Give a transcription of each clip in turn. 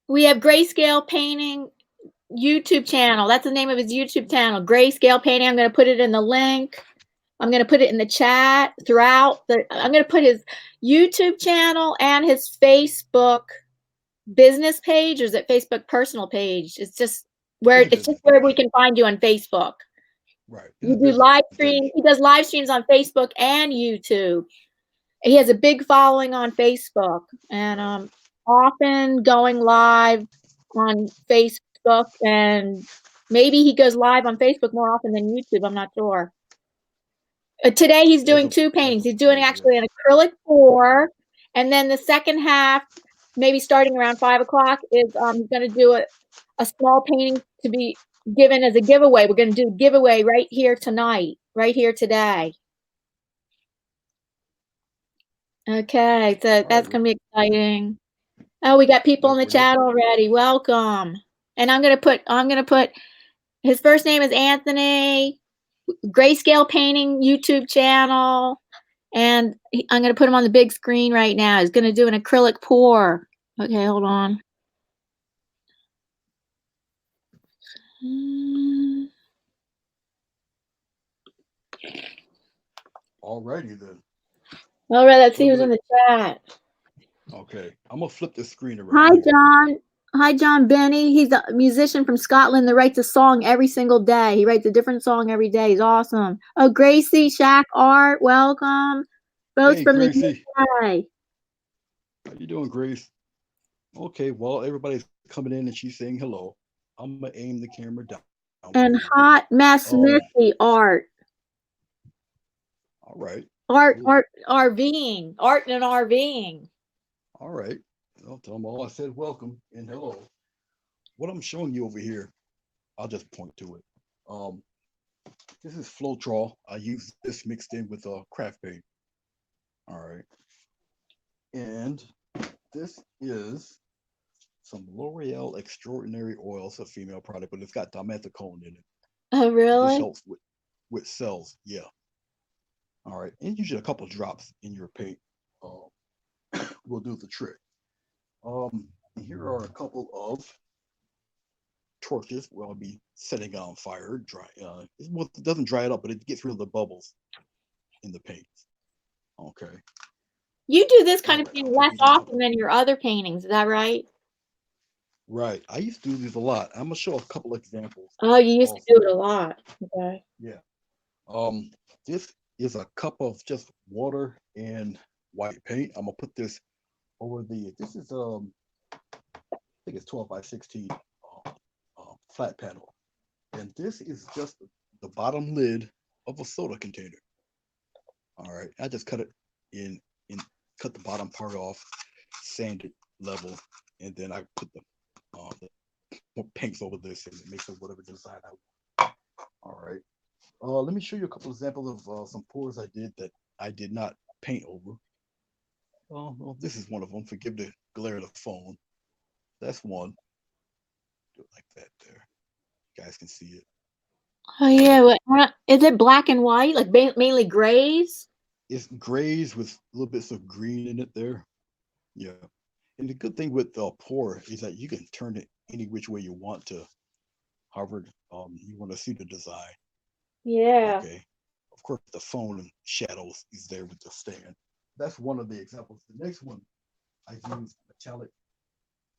We have Grayscale Painting YouTube channel. That's the name of his YouTube channel, Grayscale Painting. I'm going to put it in the link. I'm going to put it in the chat throughout. I'm going to put his YouTube channel and his Facebook business page, or is it Facebook personal page? It's just where we can find you on Facebook. Right. You do live streams. He does live streams on Facebook and YouTube. He has a big following on Facebook, and often going live on Facebook, and maybe he goes live on Facebook more often than YouTube. I'm not sure. Today he's doing two paintings. He's doing actually an acrylic pour, and then the second half, maybe starting around 5 o'clock, is he's going to do a small painting to be given as a giveaway. We're going to do a giveaway right here tonight, right here today. Okay, so that's going to be exciting. Oh, we got people in the chat already. Welcome. And I'm going to put his first name is Anthony, Grayscale Painting YouTube channel, and I'm going to put him on the big screen right now. He's going to do an acrylic pour. Okay, hold on. Alrighty then. All right, let's see who's in the chat. Okay, I'm gonna flip the screen around. Hi, John. Hi, John Benny. He's a musician from Scotland that writes a song every single day. He writes a different song every day. He's awesome. Oh, Gracie, Shaq Art, welcome. Both from Gracie. the UK. How you doing, Grace? Okay, well, everybody's coming in and she's saying hello. I'm gonna aim the camera down. And Hot Mess Missy Art. All right. Art RVing. Art and RVing. All right. I'll tell them all I said welcome and hello. What I'm showing you over here, I'll just point to it. This is Floetrol. I use this mixed in with craft paint. All right. And this is some L'Oreal Extraordinary Oil. It's a female product, but it's got dimethicone in it. Oh, really? This helps with cells. Yeah. All right. And usually a couple drops in your paint will do the trick. Here are a couple of torches where I'll be setting on fire. It doesn't dry it up, but it gets rid of the bubbles in the paint. Okay. You do this kind of thing less often than your other paintings, is that right? Right. I used to do these a lot. I'm gonna show a couple examples. Oh, you used to do it a lot. Okay. Yeah. This is a cup of just water and white paint. I'm gonna put this over this is I think it's 12 by 16 flat panel. And this is just the bottom lid of a soda container. All right. I just cut it in cut the bottom part off, sand it level, and then I put the paints over this and it makes it whatever design I want. All right. Let me show you a couple examples of some pours I did that I did not paint over. Well, this is one of them. Forgive the glare of the phone. That's one. Do it like that there. You guys can see it. Oh, yeah. Is it black and white, like mainly grays? It's grays with little bits of green in it there. Yeah. And the good thing with the pour is that you can turn it any which way you want to. However, you want to see the design. Yeah. Okay. Of course, the phone and shadows is there with the stand. That's one of the examples. The next one, I use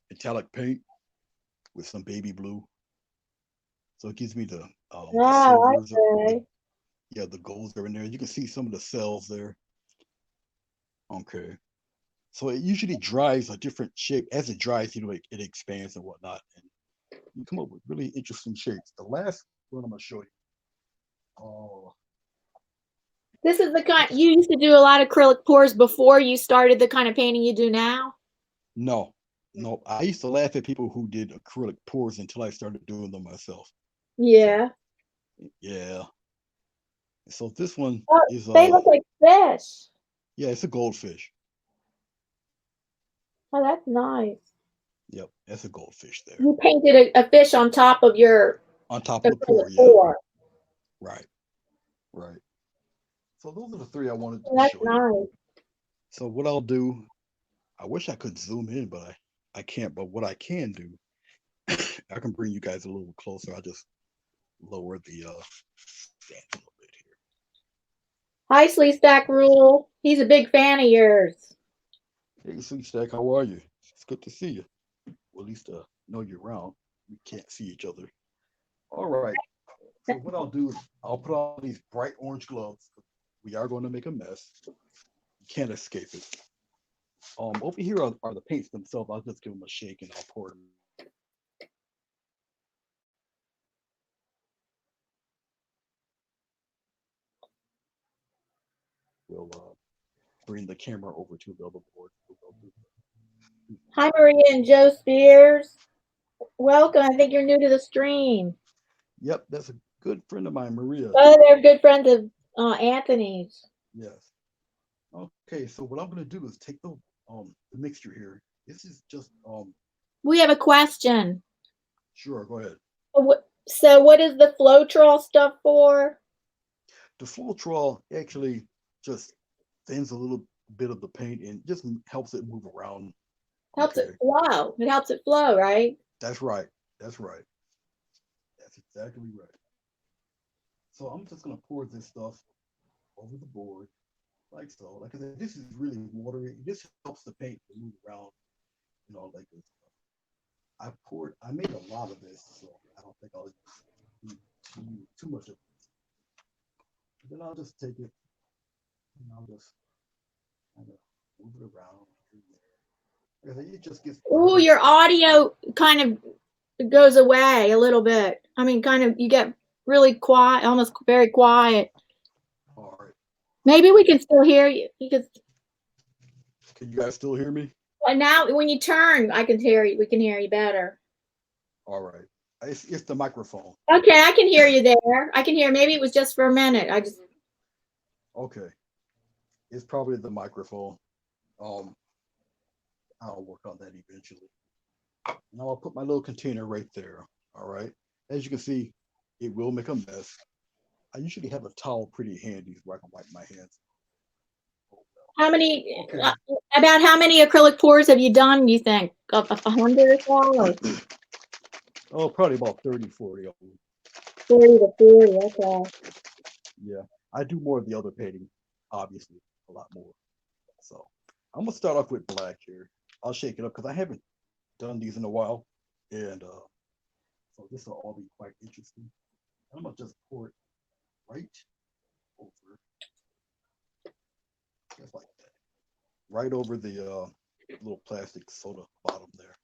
metallic paint with some baby blue. So it gives me the silvers. Yeah, the golds are in there. You can see some of the cells there. Okay. So it usually dries a different shape. As it dries, it expands and whatnot. And you come up with really interesting shapes. The last one I'm going to show you. This is the kind, you used to do a lot of acrylic pours before you started the kind of painting you do now? No. I used to laugh at people who did acrylic pours until I started doing them myself. Yeah. So, yeah. So this one is they look like fish. Yeah, it's a goldfish. Oh, that's nice. Yep, that's a goldfish there. You painted a fish on top of your of the pour, yeah. Right. So those are the three I wanted to show you. So what I'll do, I wish I could zoom in, but I can't. But what I can do, I can bring you guys a little closer. I'll just lower the stand a little bit here. Hi, Sleeve Stack Rule. He's a big fan of yours. Hey, Sweet Stack, how are you? It's good to see you. Well, at least know you're around. We can't see each other. All right. So what I'll do is I'll put on these bright orange gloves. We are going to make a mess. You can't escape it. Over here are the paints themselves. I'll just give them a shake and I'll pour them. We'll bring the camera over to the other board. Hi, Maria and Joe Spears. Welcome. I think you're new to the stream. Yep, that's a good friend of mine, Maria. Oh, they're good friends of Anthony's. Yes. Okay, so what I'm going to do is take the mixture here. This is just We have a question. sure, go ahead. So what is the Floetrol stuff for? The Floetrol actually just thins a little bit of the paint and just helps it move around. Helps it flow. It helps it flow, right? That's right. That's right. That's exactly right. So I'm just going to pour this stuff over the board like so. Like I said, this is really watery. This helps the paint to move around, like this. I made a lot of this, so I don't think I'll use too much of it. Then I'll just take it and I'll just kind of move it around. Like I said, it just gets. Ooh, your audio kind of goes away a little bit. I mean, kind of, you get really quiet, almost very quiet. All right. Maybe we can still hear you. Can you guys still hear me? Well, now when you turn, I can hear you. We can hear you better. All right. It's the microphone. Okay, I can hear you there. I can hear. Maybe it was just for a minute. Okay. It's probably the microphone. I'll work on that eventually. Now I'll put my little container right there. All right. As you can see, it will make a mess. I usually have a towel pretty handy where I can wipe my hands. How many? Okay. About how many acrylic pours have you done? You think 100 or so? Oh, probably about 30, 40 of them. 30 to 40. Okay. Yeah, I do more of the other painting, obviously, a lot more. So I'm gonna start off with black here. I'll shake it up because I haven't done these in a while, and so this will all be quite interesting. I'm gonna just pour it right over, just like that, right over the little plastic soda bottom there.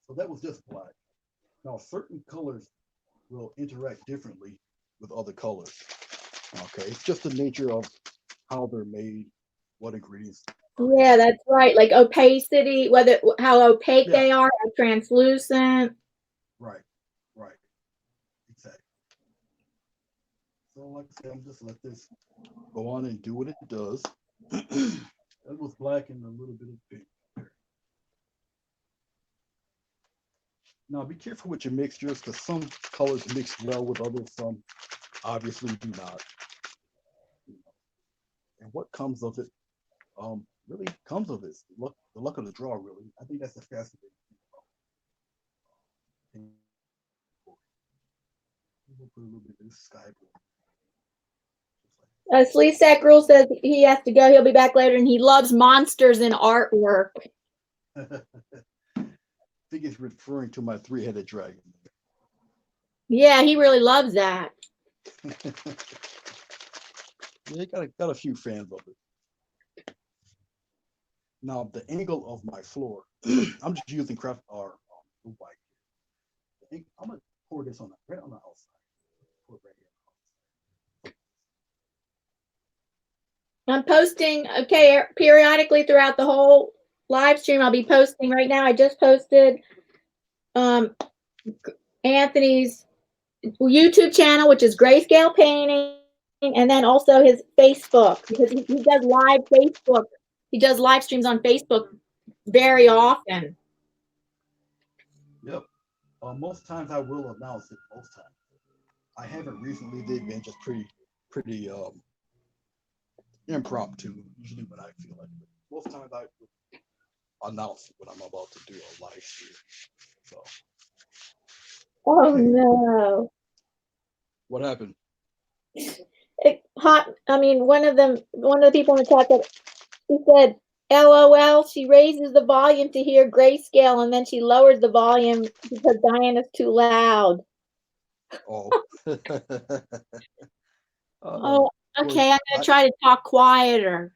So that was just black. Now certain colors will interact differently with other colors. Okay, it's just the nature of how they're made, what ingredients. Yeah, that's right. Like opacity, how opaque they are, or translucent. Right, right, exactly. So like I said, I'm just let this go on and do what it does. That was black and a little bit of pink. Now be careful with your mixtures because some colors mix well with others, some obviously do not. And what comes of it really comes of it. The luck of the draw, really. I think that's the fascinating thing. We'll put a little bit of this sky blue. Sleeve Sack Rule says he has to go. He'll be back later, and he loves monsters in artwork. I think it's referring to my three-headed dragon. Yeah, he really loves that. Yeah, got a few fans of it. Now the angle of my floor, I'm just using craft or white. I'm gonna pour this right on the outside. Pour it right here. I'm posting, okay, periodically throughout the whole live stream. I'll be posting right now. I just posted Anthony's YouTube channel, which is Grayscale Painting, and then also his Facebook, because he does live Facebook. He does live streams on Facebook very often. Yep. Most times I will announce it. Most times. I haven't recently. They've been just pretty impromptu. Usually when I feel like it. most times I announce when I'm about to do a live stream. So Oh okay, no. what happened? I mean, one of the people in the chat that she said, LOL, she raises the volume to hear Grayscale and then she lowers the volume because Diana's too loud. Oh, Oh, well, okay, I'm gonna try to talk quieter.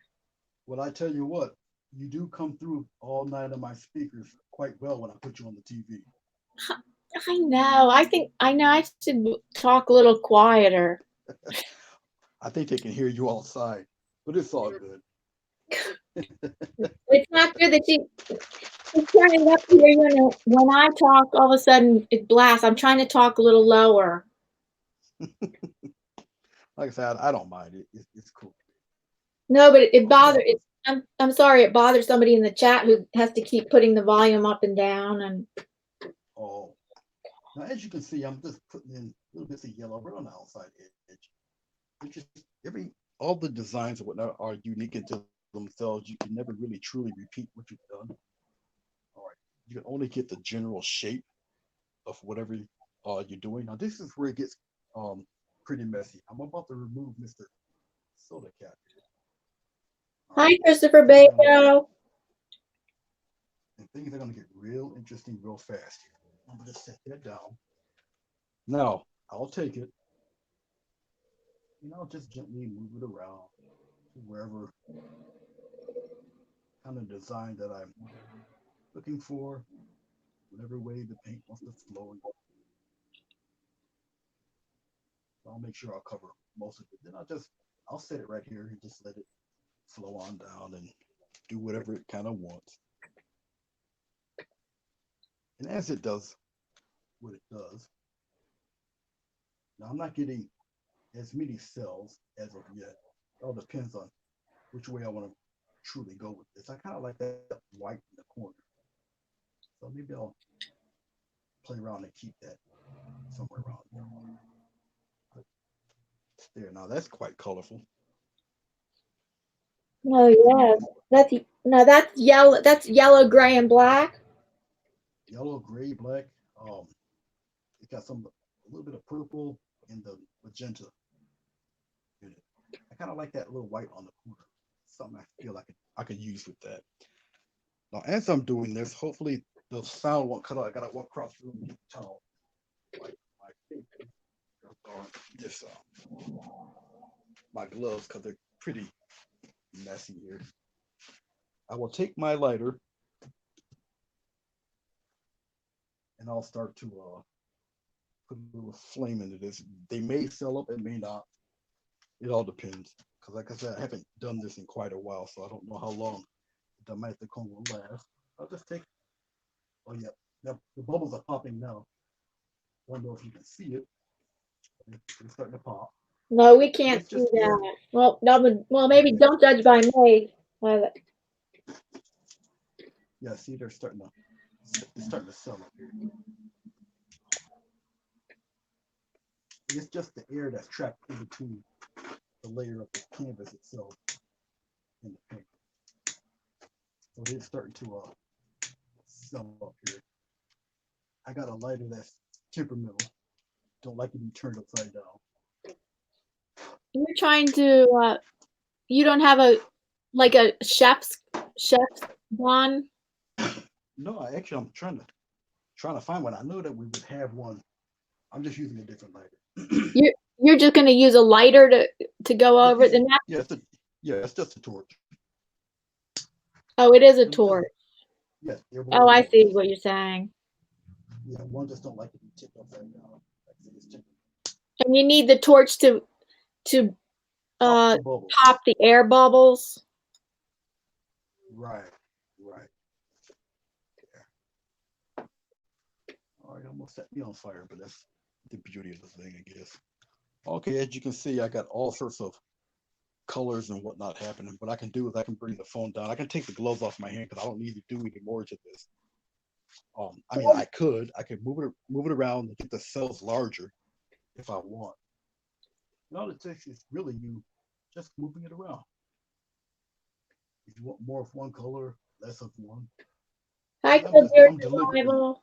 well, I tell you what, you do come through all 9 of my speakers quite well when I put you on the TV. I know. I know I should talk a little quieter. I think they can hear you outside, but it's all good. It's not good that she's turning up here, you know. When I talk, all of a sudden it blasts. I'm trying to talk a little lower. Like I said, I don't mind it. It's cool. No, but it Okay. bothers. I'm sorry, it bothers somebody in the chat who has to keep putting the volume up and down. And Oh, now as you can see, I'm just putting in little bits of yellow right on the outside edge. It's just all the designs and whatnot are unique into themselves. You can never really truly repeat what you've done. All right, you can only get the general shape of whatever you're doing. Now this is where it gets pretty messy. I'm about to remove Mr. Soda Cap. All hi, right, Christopher things are gonna, Bayo. and things are gonna get real interesting real fast here. I'm gonna set that down. Now I'll take it and I'll just gently move it around to wherever kind of design that I'm looking for, whatever way the paint wants to flow. I'll make sure I'll cover most of it. Then I'll set it right here and just let it flow on down and do whatever it kind of wants. And as it does what it does, now I'm not getting as many cells as of yet. It all depends on which way I want to truly go with this. I kind of like that white in the corner. So maybe I'll play around and keep that somewhere around there. There, now that's quite colorful. Oh yes, that's yellow. That's yellow, gray, and black. Yellow, gray, black. It got a little bit of purple and the magenta in it. I kind of like that little white on the corner. Something I feel like I could use with that. Now, as I'm doing this, hopefully the sound won't cut out. I gotta walk across the room and get the towel. Like this my gloves because they're pretty messy here. I will take my lighter and I'll start to put a little flame into this. They may sell up, it may not. It all depends. Because like I said, I haven't done this in quite a while, so I don't know how long the Domesticone will last. I'll just take. Oh yeah, the bubbles are popping now. I don't know if you can see it. It's starting to pop. No, we can't It's see just air. that. Well, no, well, maybe Okay. don't judge by me. But Yeah, see, they're starting to. It's starting to sell up here. It's just the air that's trapped in between the layer of the canvas itself and the paint. So it's starting to sell up here. I got a lighter that's temperamental. Don't like to be turned upside down. you're trying to. You don't have a chef's one. No, I'm trying to find one. I know that we would have one. I'm just using a different lighter. You're just gonna use a lighter to go over it. Yeah, it's just a torch. Oh, it is a It was just torch. yes, they're both Oh, I see torches. what you're saying. Yeah, one just don't like to be tipped upside down. And you need the torch to Pop uh the bubbles. pop the air bubbles. Right, right. There. All right, almost set me on fire, but that's the beauty of the thing, I guess. Okay, as you can see, I got all sorts of colors and whatnot happening. What I can do is I can bring the phone down. I can take the gloves off my hand because I don't need to do any more to this. I mean, I could move it around and get the cells larger if I want. And all it takes is really you just moving it around. If you want more of one color, less of one. Hi, And Dear I'm Survival.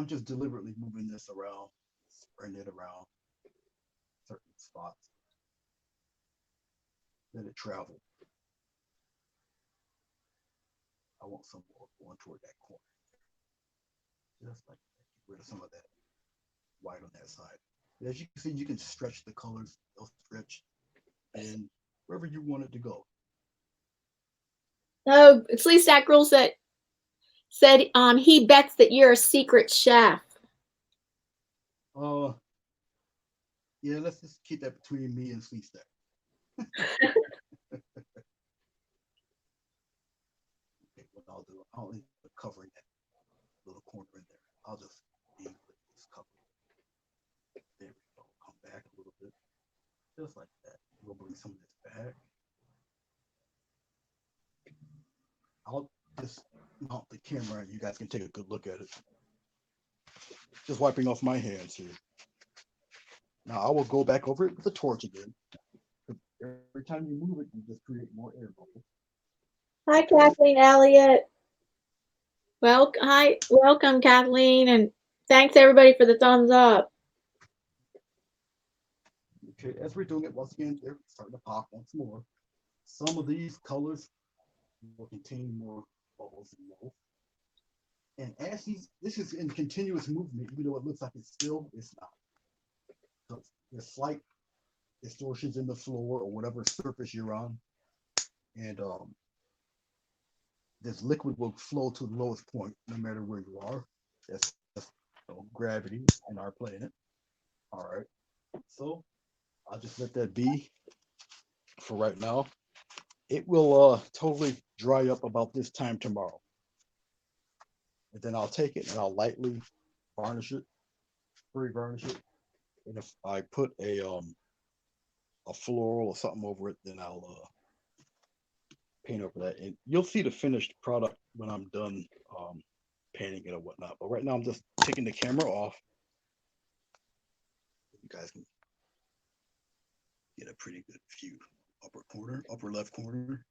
just deliberately moving this around, spreading it around certain spots. Let it travel. I want some more going toward that corner. Just like that. Get rid of some of that white on that side. And as you can see, you can stretch the colors. They'll stretch and wherever you want it to go. Oh, it's Lisa that girl said he bets that you're a secret chef. Uh, yeah, let's just keep that between me and Sweet Stack. Okay, what I'll do, I'll end up covering that little corner in there. I'll just leave with this cover. There we go. Come back a little bit, just like that. We'll bring some of this back. I'll just mount the camera and you guys can take a good look at it. Just wiping off my hands here. Now I will go back over it with a torch again. Every time you move it, you just create more air bubbles. Hi, Kathleen Elliott. Well, hi, welcome, Kathleen, and thanks everybody for the thumbs up. Okay, as we're doing it, once again, they're starting to pop once more. Some of these colors will contain more bubbles and mold. And as this is in continuous movement, even though it looks like it's still, it's not. So there's slight distortions in the floor or whatever surface you're on. And this liquid will flow to the lowest point no matter where you are. That's gravity in our planet. All right. So I'll just let that be for right now. It will totally dry up about this time tomorrow. And then I'll take it and I'll lightly varnish it, pre-varnish it. And if I put a floral or something over it, then I'll paint over that. And you'll see the finished product when I'm done painting it or whatnot. But right now I'm just taking the camera off. You guys can get a pretty good view. Upper corner, upper left corner.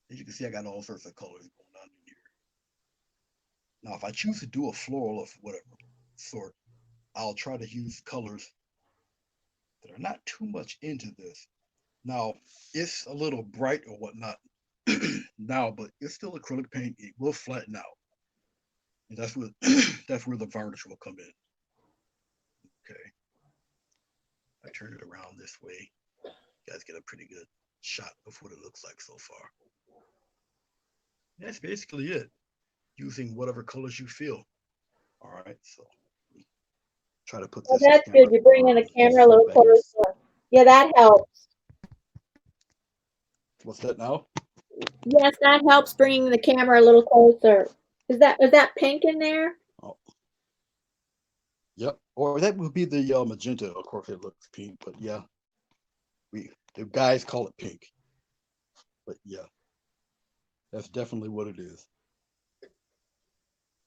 As you can see, I got all sorts of colors going on in here. Now, if I choose to do a floral of whatever sort, I'll try to use colors that are not too much into this. Now, it's a little bright or whatnot now, but it's still acrylic paint. It will flatten out. And that's where that's where the varnish will come in. Okay. I turn it around this way. You guys get a pretty good shot of what it looks like so far. That's basically it. Using whatever colors you feel. All right, so try to put Well, this. that's good. You're bringing the camera a little closer. Yeah, that helps. What's that now? Yes, that helps bringing the camera a little closer. Is that pink in there? Oh. Yep. Or that would be the magenta. Of course, it looks pink, but yeah, the guys call it pink. But yeah, that's definitely what it is.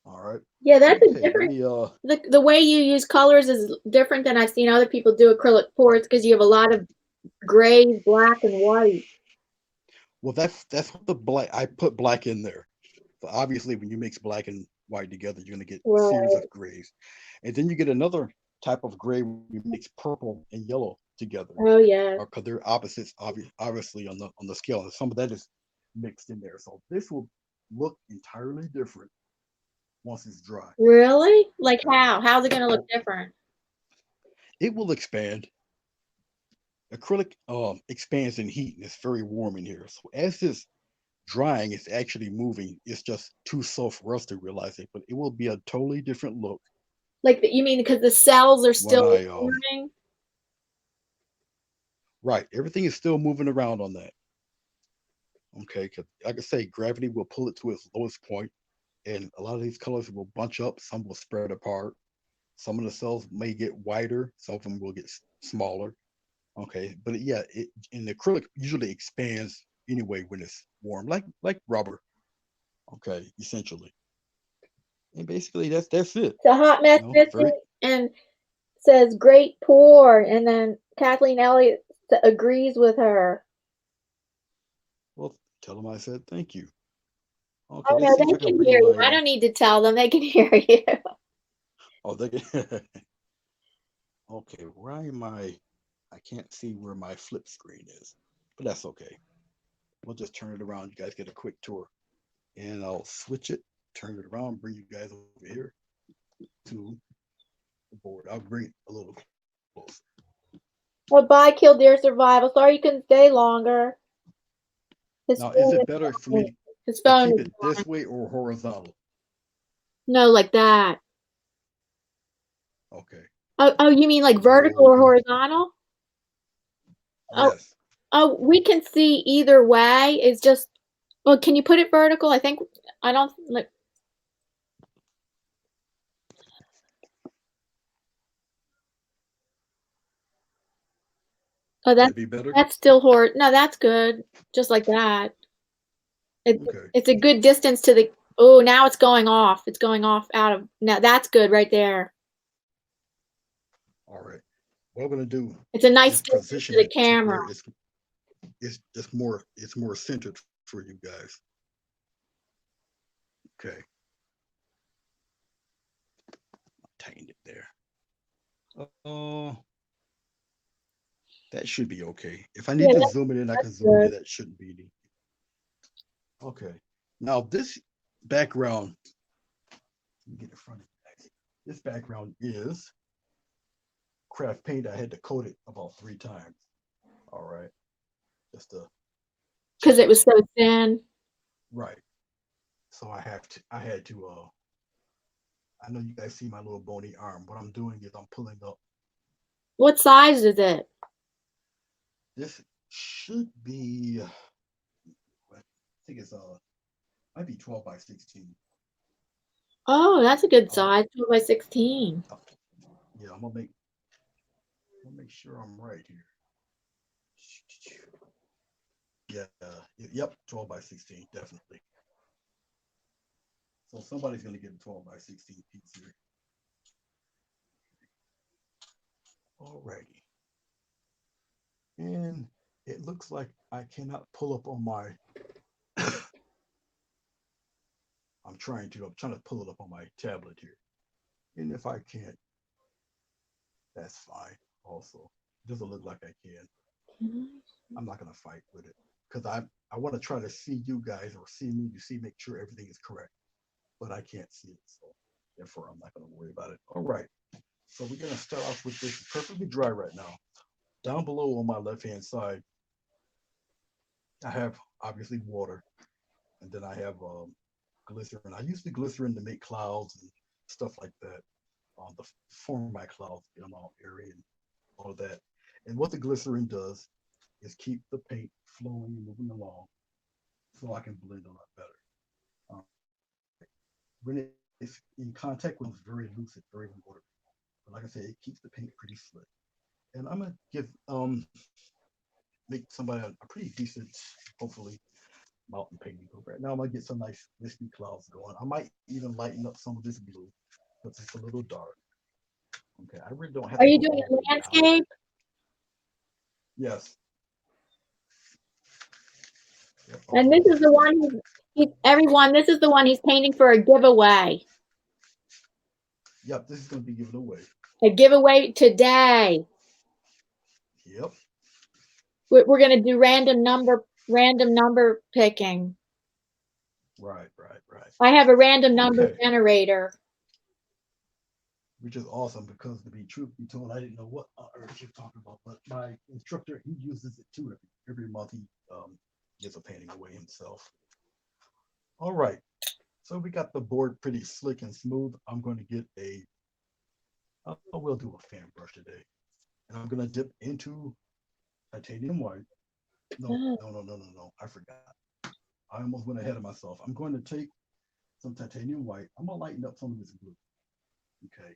All right. Yeah, that's okay, a different. The way you use colors is different than I've seen other people do acrylic pours because you have a lot of gray, black, and white. Well, that's what the black. I put black in there. So obviously, when you mix black and white together, you're gonna get a series of grays, and then you get another type of gray when you mix purple and yellow together. Oh yeah. Because they're opposites, obviously on the scale, and some of that is mixed in there. So this will look entirely different once it's dry. Really? Like how? How's it gonna look different? It will expand. Acrylic expands in heat and it's very warm in here. So as this drying, it's actually moving. It's just too soft for us to realize it, but it will be a totally different look. Like you mean because the cells are still moving? Right, everything is still moving around on that. Okay, because like I say, gravity will pull it to its lowest point, and a lot of these colors will bunch up. Some will spread apart. Some of the cells may get wider. Some of them will get smaller. Okay, but yeah, in the acrylic usually expands anyway when it's warm, like rubber. Okay, essentially, and basically that's it. The hot mess missing and says great pour, and then Kathleen Elliott that agrees with her. Well, tell them I said thank you. Okay, Oh let's no, see if I they can can bring hear you. my I don't need to tell them; they can hear you. oh they can okay, where am I can't see where my flip screen is, but that's okay. We'll just turn it around. You guys get a quick tour. And I'll switch it, turn it around, bring you guys over here to the board. I'll bring it a little closer. Well, bye, Killdeer Survival. Sorry you couldn't stay longer. His Now, is phone it is better for dying. me His to phone keep is it dying. this way or horizontal? No, like that. Okay. Oh, you mean like vertical Oh, or horizontal? Oh, yes. oh, we can see either way. It's just, well, can you put it vertical? I think I don't like. Oh, Would that be better? that's still hor. No, that's good. Just like that. It, Okay. it's a good distance to the. Oh, now it's going off. It's going off out of. Now that's good right there. All right. What I'm gonna do It's a nice is distance position to the it to camera. where it's more centered for you guys. Okay. Tighten it there. Oh, that should be okay. If I Yeah, need to zoom it in, I that's can zoom it good. in. That shouldn't be any. Okay. Now this background, let me get in front of you. This background is craft paint. I had to coat it about 3 times. All right. Just to Because check it it was out. so thin. Right. So I had to I know you guys see my little bony arm. What I'm doing is I'm pulling up. What size is it? This should be I think it's might be 12 by 16. Oh, that's a good Uh, size, 2 by 16. yeah, I'm gonna make sure I'm right here. Yeah, yep, 12 by 16, definitely. So somebody's gonna get a 12 by 16 piece here. Alrighty. And it looks like I cannot pull up on my I'm trying to pull it up on my tablet here. And if I can't, that's fine also. It doesn't look like I can. I'm not gonna fight with it. Because I want to try to see you guys or see me to see make sure everything is correct. But I can't see it. So therefore I'm not gonna worry about it. All right. So we're gonna start off with this perfectly dry right now. Down below on my left hand side, I have obviously water, and then I have glycerin. I use the glycerin to make clouds and stuff like that. The form my clouds, get them all airy and all of that. And what the glycerin does is keep the paint flowing and moving along, so I can blend a lot better. Um, when it's in contact with, it's very loose, it's very watery. But like I said, it keeps the paint pretty slick. And I'm gonna give make somebody a pretty decent, hopefully, mountain painting. But right now, I'm gonna get some nice wispy clouds going. I might even lighten up some of this blue because it's a little dark. Okay, I really don't have Are to you go doing all a the way down. landscape? Yes. Yep, I'll And do a this is the landscape. one everyone, this is the one he's painting for a giveaway. Yep, this is gonna be given away. A giveaway today. Yep. We're going to do random number picking. Right, right, right. I have a random number Okay, generator. which is awesome because to be truth be told, I didn't know what on earth you're talking about, but my instructor he uses it too. Every month he gives a painting away himself. All right, so we got the board pretty slick and smooth. I'm going to get we'll do a fan brush today, and I'm going to dip into titanium white. No, Oh, no, no, no, no, no. I forgot. I almost went ahead of myself. I'm going to take some titanium white. I'm gonna lighten up some of this blue. Okay.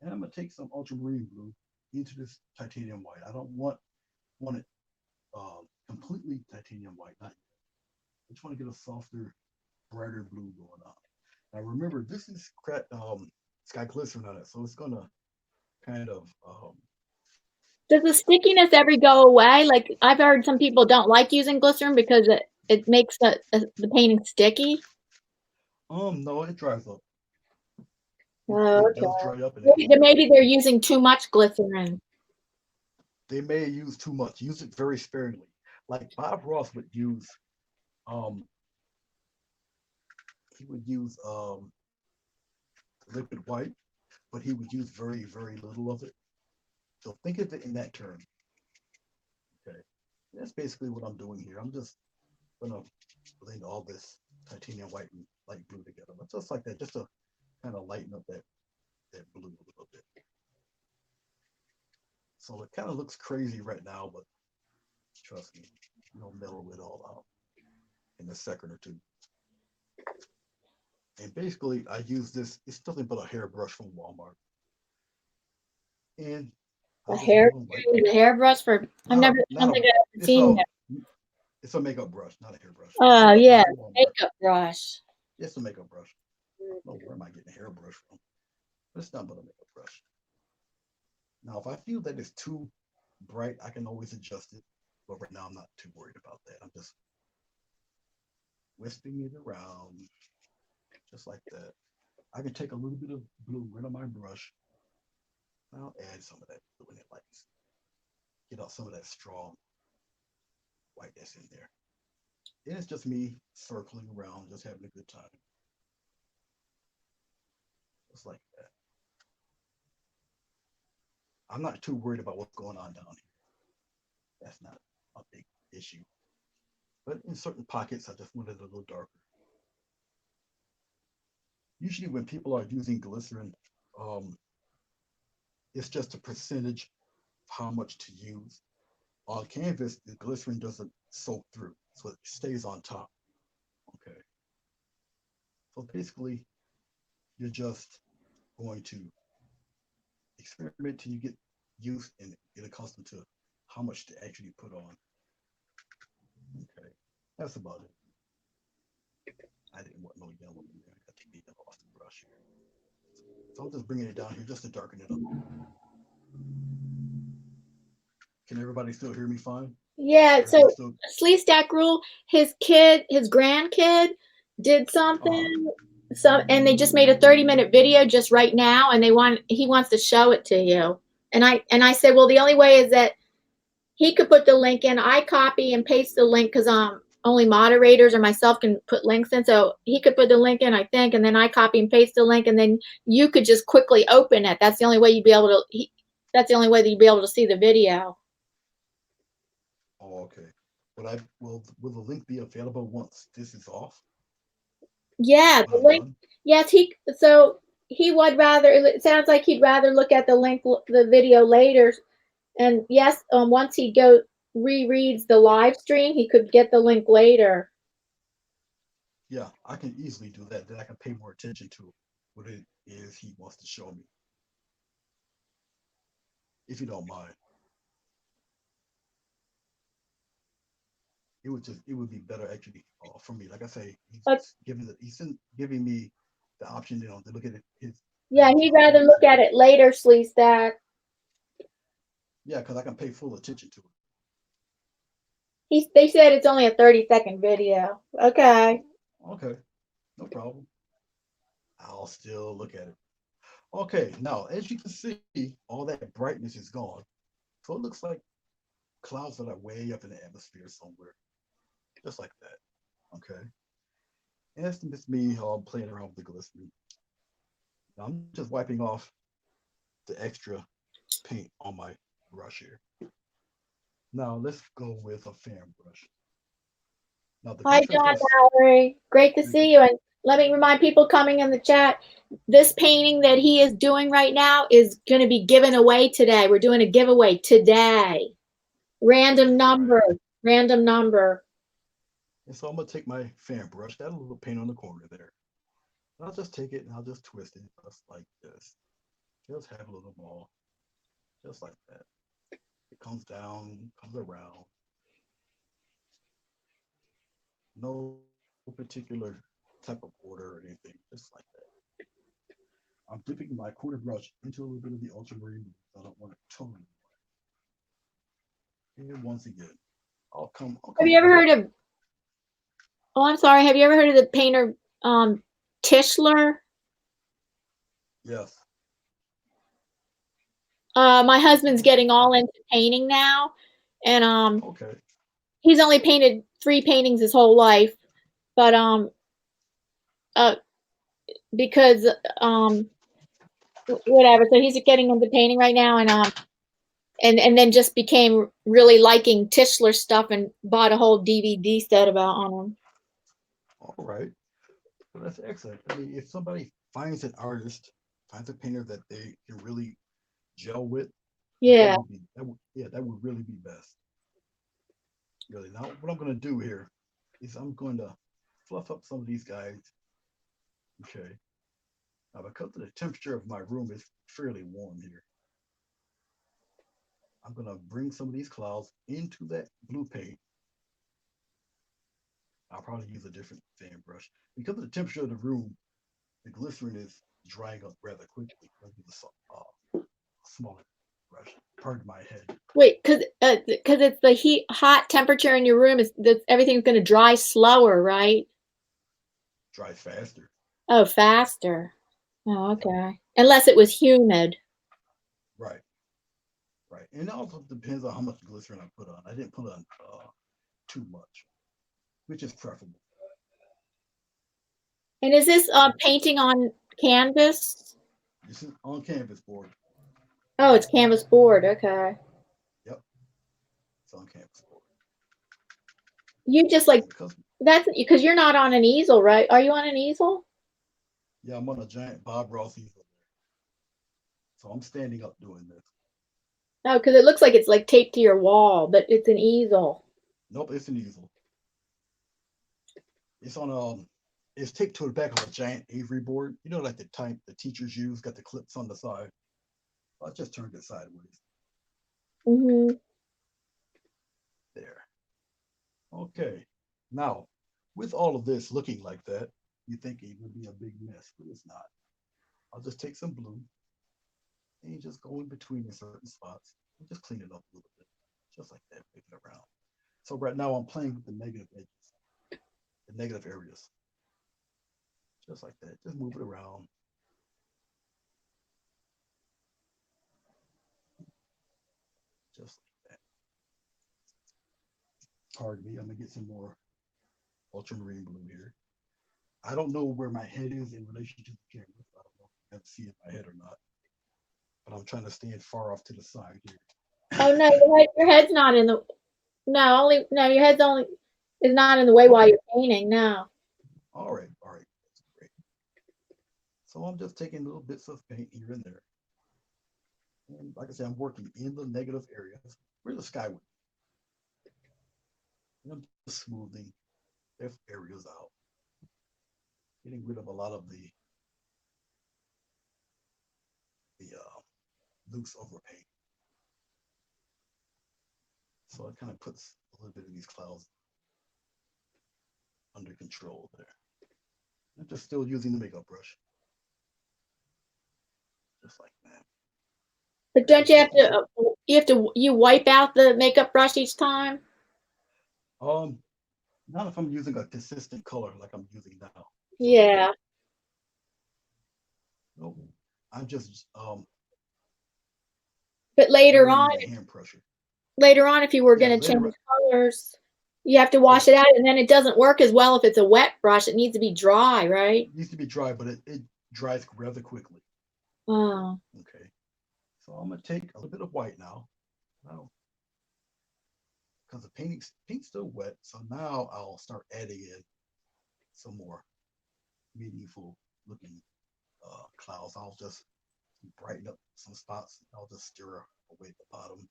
And I'm gonna take some ultramarine blue into this titanium white. I don't want it completely titanium white. Not yet. I just want to get a softer, brighter blue going on. Now remember, this is sky glycerin on it, so it's gonna kind of Does the stickiness ever go away? Like, I've heard some people don't like using glycerin because it makes the painting sticky. No, it dries up. It Okay. does dry up, and it Maybe they're using too much glycerin. they may use too much. Use it very sparingly. Like Bob Ross would use, um, he would use liquid white, but he would use very, very little of it. So think of it in that term. Okay, that's basically what I'm doing here. I'm just gonna blend all this titanium white and light blue together, but just like that, just to kind of lighten up that blue a little bit. So it kind of looks crazy right now, but trust me, you'll mellow it all out in a second or two. And basically, I use this. It's nothing but a hairbrush from Walmart, and I A just hair, go and wipe. a hairbrush for I've Not a never I not don't a. think I've ever It's seen a that. it's a makeup brush, not a hairbrush. Oh It's from yeah, Walmart. makeup brush. It's a makeup brush. No, where am I getting a hairbrush from? But it's not but a makeup brush. Now, if I feel that it's too bright, I can always adjust it. But right now, I'm not too worried about that. I'm just wisping it around just like that. I can take a little bit of blue right on my brush. I'll add some of that blue in it, like get out some of that strong white that's in there. And it's just me circling around, just having a good time, just like that. I'm not too worried about what's going on down here. That's not a big issue. But in certain pockets, I just want it a little darker. Usually, when people are using glycerin, um, it's just a percentage of how much to use. On canvas, the glycerin doesn't soak through, so it stays on top. Okay. So basically, you're just going to experiment till you get used and get accustomed to how much to actually put on. Okay. That's about it. I didn't want no yellow in there. I take the yellow off the brush here. So I'm just bringing it down here just to darken it up. Can everybody still hear me fine? Yeah, Everything so still. Sleestack Rule, his grandkid did Uh huh. something, and they just made a 30-minute video just right now, and he wants to show it to you. And I said, well, the only way is that he could put the link in. I copy and paste the link because only moderators or myself can put links in. So he could put the link in, I think, and then I copy and paste the link, and then you could just quickly open it. That's the only way you'd be able to. That's the only way that you'd be able to see the video. Oh, okay. But I will the link be available once this is off Yeah, when the I'm link. done? Yes, he would rather. It sounds like he'd rather look at the video later. And yes, once he rereads the live stream, he could get the link later. Yeah, I can easily do that. Then I can pay more attention to what it is he wants to show me, if you don't mind. It would be better actually for me. Like I say, But he's giving me the option, to look at his yeah, he'd rather videos. look at it later, Sleestack. Yeah, because I can pay full attention to it. They said it's only a 30-second video. Okay. Oh, okay, no problem. I'll still look at it. Okay, now as you can see, all that brightness is gone. So it looks like clouds that are way up in the atmosphere somewhere, just like that. Okay. And that's just me playing around with the glycerin. Now I'm just wiping off the extra paint on my brush here. Now let's go with a fan brush. Now the Hi, brush that's John going to Valerie. Great to thank you. see you. And let me remind people coming in the chat, this painting that he is doing right now is going to be given away today. We're doing a giveaway today. Random All right. number, random number. And so I'm gonna take my fan brush, got a little paint on the corner there. And I'll just take it and I'll just twist it just like this. Just have a little ball, just like that. It comes down, comes around. No particular type of order or anything, just like that. I'm dipping my corner brush into a little bit of the ultramarine. I don't want to tone it. And once again, I'll Have come you ever over heard here. of, oh, I'm sorry, have you ever heard of the painter, Tischler? Yes. My husband's getting all into painting now, and, Okay. he's only painted 3 paintings his whole life, but, uh, because, um, whatever, so he's getting into painting right now, and then just became really liking Tischler stuff and bought a whole DVD set about on him. All right. Well, that's excellent. I mean, if somebody finds an artist, finds a painter that they can really gel with, Yeah. that would really be best. Really. Now, what I'm going to do here is I'm going to fluff up some of these guys. Okay. Now, because of the temperature of my room is fairly warm here, I'm going to bring some of these clouds into that blue paint. I'll probably use a different fan brush. Because of the temperature of the room, the glycerin is drying up rather quickly. I'll use a smaller brush. Pardon my head. Wait, because it's the hot temperature in your room is that everything's going to dry slower, right? Dries faster. Oh, faster. Oh, Yep. okay. Unless it was humid. Right. Right. And it also depends on how much glycerin I put on. I didn't put on too much, which is preferable. And is this Okay. painting on canvas? This is on canvas board. Oh, it's canvas board. Okay. Yep. It's on canvas board. You just like And because that's because you're not on an easel, right? Are you on an easel? yeah, I'm on a giant Bob Ross easel. So I'm standing up doing this. No, because it looks like it's like taped to your wall, but it's an easel. Nope, it's an easel. It's on it's taped to the back of a giant Avery board. You know, like the type the teachers use, got the clips on the side. I just turned it sideways. Hmm. There. Okay. Now, with all of this looking like that, you think it would be a big mess, but it's not. I'll just take some blue and you just go in between in certain spots and just clean it up a little bit. Just like that, move it around. So right now I'm playing with the negative edges, the negative areas. Just like that. Just move it around. Just like that. Pardon me, I'm gonna get some more ultramarine blue here. I don't know where my head is in relation to the camera. I don't know if you can see it in my head or not, but I'm trying to stand far off to the side here. Oh no, your head's not in the no, only no, your head's only is not in the way while Okay. you're painting, no. All right. All right. That's great. So I'm just taking little bits of paint here and there. And like I said, I'm working in the negative areas where the sky would be. And I'm just smoothing F areas out, getting rid of a lot of the loose overpaint. So it kind of puts a little bit of these clouds under control there. I'm just still using the makeup brush, just like that. But don't Just taking some. you wipe out the makeup brush each time? Um, Not if I'm using a consistent color like I'm using now. So no, Yeah. no, I'm just But varying the hand pressure. later on if you were Yeah, gonna later. change colors, you have to wash it Correct. out and then it doesn't work as well if it's a wet brush. It needs to be dry, right? It needs to be dry, but it dries rather quickly. Oh. Okay. So I'm gonna take a little bit of white now because the paint's still wet. So now I'll start adding in some more meaningful looking clouds. I'll just brighten up some spots. I'll just stir away the bottom.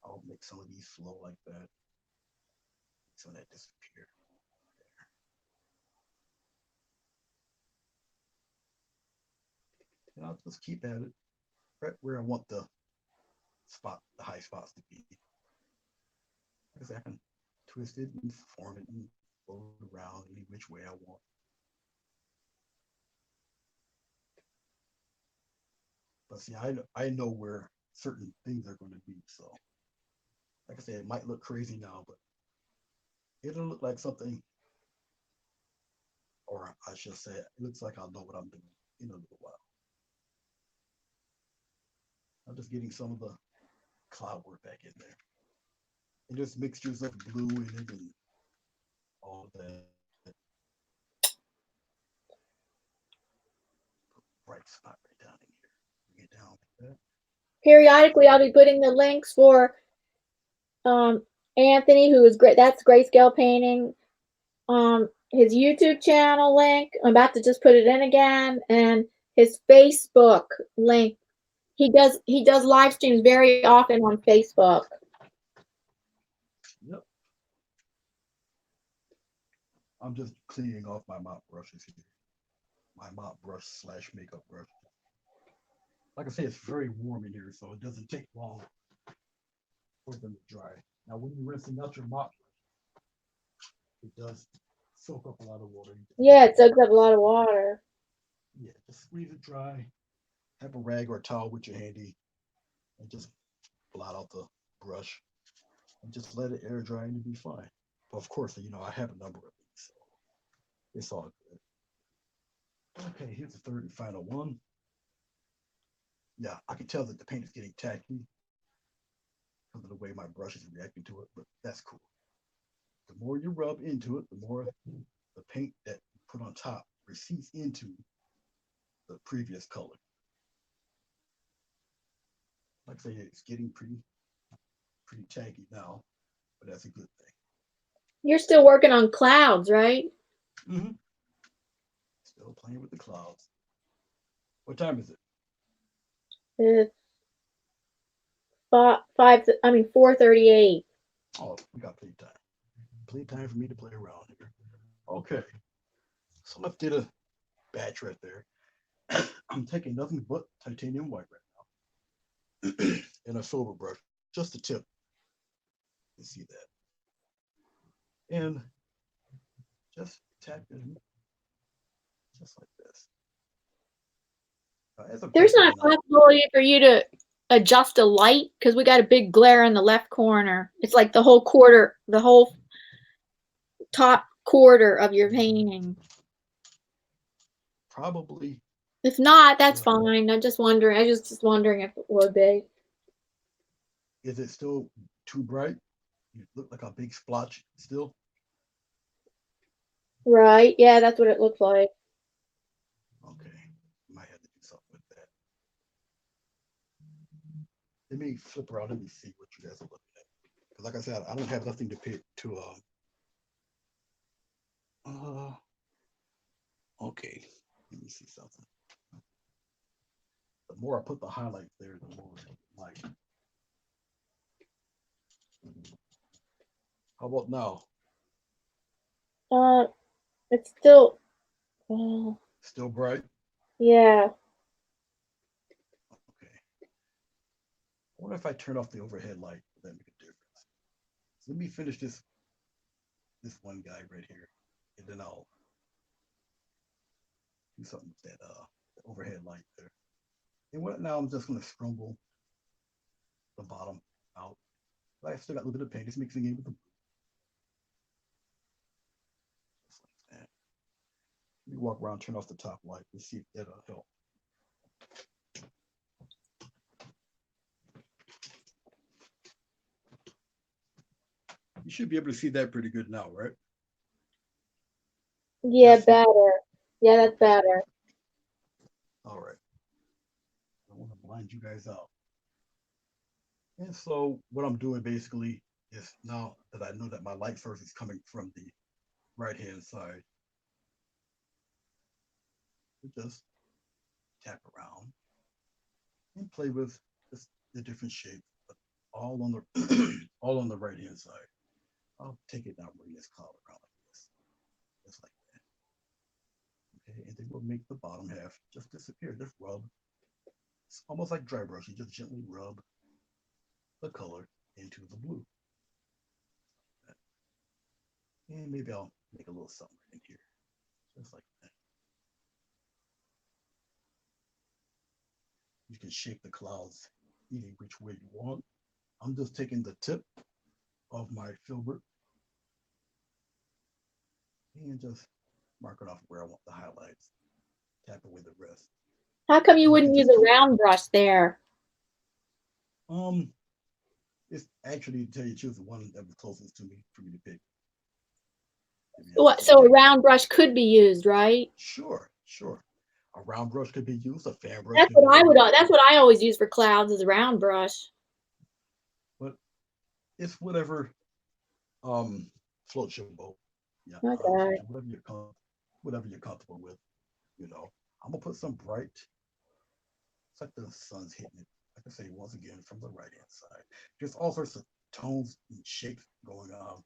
I'll make some of these flow like that. Some of that disappear. And I'll just keep at it right where I want the high spots to be. Because I can twist it and form it and fold it around any which way I want. But see, I know where certain things are going to be, so Like I said, it might look crazy now, but it'll look like something, or I should say, it looks like I'll know what I'm doing in a little while. I'm just getting some of the cloud work back in there. And just mixtures of blue in it and all of that. Bright spot right down in here. Bring it down like that. Periodically, I'll be putting the links for Anthony, who is great. That's Grayscale Painting. His YouTube channel link. I'm about to just put it in again, and his Facebook link. He does live streams very often on Facebook. Yep. I'm just cleaning off my mop brushes here. My mop brush slash makeup brush. Like I say, it's very warm in here, so it doesn't take long for them to dry. Now, when you're rinsing out your mop, it does soak up a lot of water. Yeah, it soaks up a lot of water. Yeah, just squeeze it dry. Have a rag or a towel with your handy, and just blot out the brush, and just let it air dry, and it'll be fine. But of course, I have a number of these, so it's all good. Okay, here's the third and final one. Yeah, I can tell that the paint is getting tacky because of the way my brush is reacting to it, but that's cool. The more you rub into it, the more the paint that you put on top recedes into the previous color. Like I say, it's getting pretty tacky now, but that's a good thing. You're still working on clouds, right? Mm-hmm. Still playing with the clouds. What time is it? It's 4:38. Oh, we got plenty of time. Plenty of time for me to play around here. Okay, so let's get a batch right there. I'm taking nothing but titanium white right now and a silver brush, just the tip. You see that, and just tap it in just like this. As I'm There's tapping not in, a possibility for you to adjust a light because we got a big glare in the left corner. It's like the whole top quarter of your painting. probably. If not, that's uh, fine. I'm just wondering. I just wondering if it would be. Is it still too bright? You look like a big splotch still. Right? Yeah, that's what it looks like. Okay, might have to do something with that. Let me flip around. Let me see what you guys are looking at. Because, like I said, I don't have nothing to pick to. Uh, okay. Let me see something. The more I put the highlights there, the more like. How about now? Uh, it's still. Oh, Still bright? yeah. Okay. I wonder if I turn off the overhead light, would that make a difference? So let me finish this one guy right here, and then I'll do something with that the overhead light there. And what now? I'm just gonna scrumble the bottom out. I still got a little bit of paint. It's mixing in with the just like that. Let me walk around, turn off the top light, and see if that'll help. You should be able to see that pretty good now, right? Yeah, Yes. better. Yeah, that's Okay. better. All right. I don't want to blind you guys out. And so what I'm doing basically is now that I know that my light source is coming from the right hand side, we just tap around and play with the different shapes, but all on the all on the right hand side. I'll take it down, bring this cloud around like this, just like that. Okay, and then we'll make the bottom half just disappear. Just rub. It's almost like dry brush. You just gently rub the color into the blue. And maybe I'll make a little something right in here, just like that. You can shape the clouds any which way you want. I'm just taking the tip of my filbert and just mark it off where I want the highlights. Tap away the rest. How come you And you can wouldn't use just a keep, round brush there? um, it's actually, to tell you the truth, the one that was closest to me for me to pick, to be honest with So you. a round brush could be used, right? Sure, sure. A round brush could be used, a fan brush That's could be what I would. used, That's what I always use for clouds is a round brush. but it's whatever floats your boat. Yeah, honest with Okay. you, whatever you're comfortable with. You know, I'm gonna put some bright. It's like the sun's hitting it. Like I say, once again, from the right hand side. There's all sorts of tones and shapes going on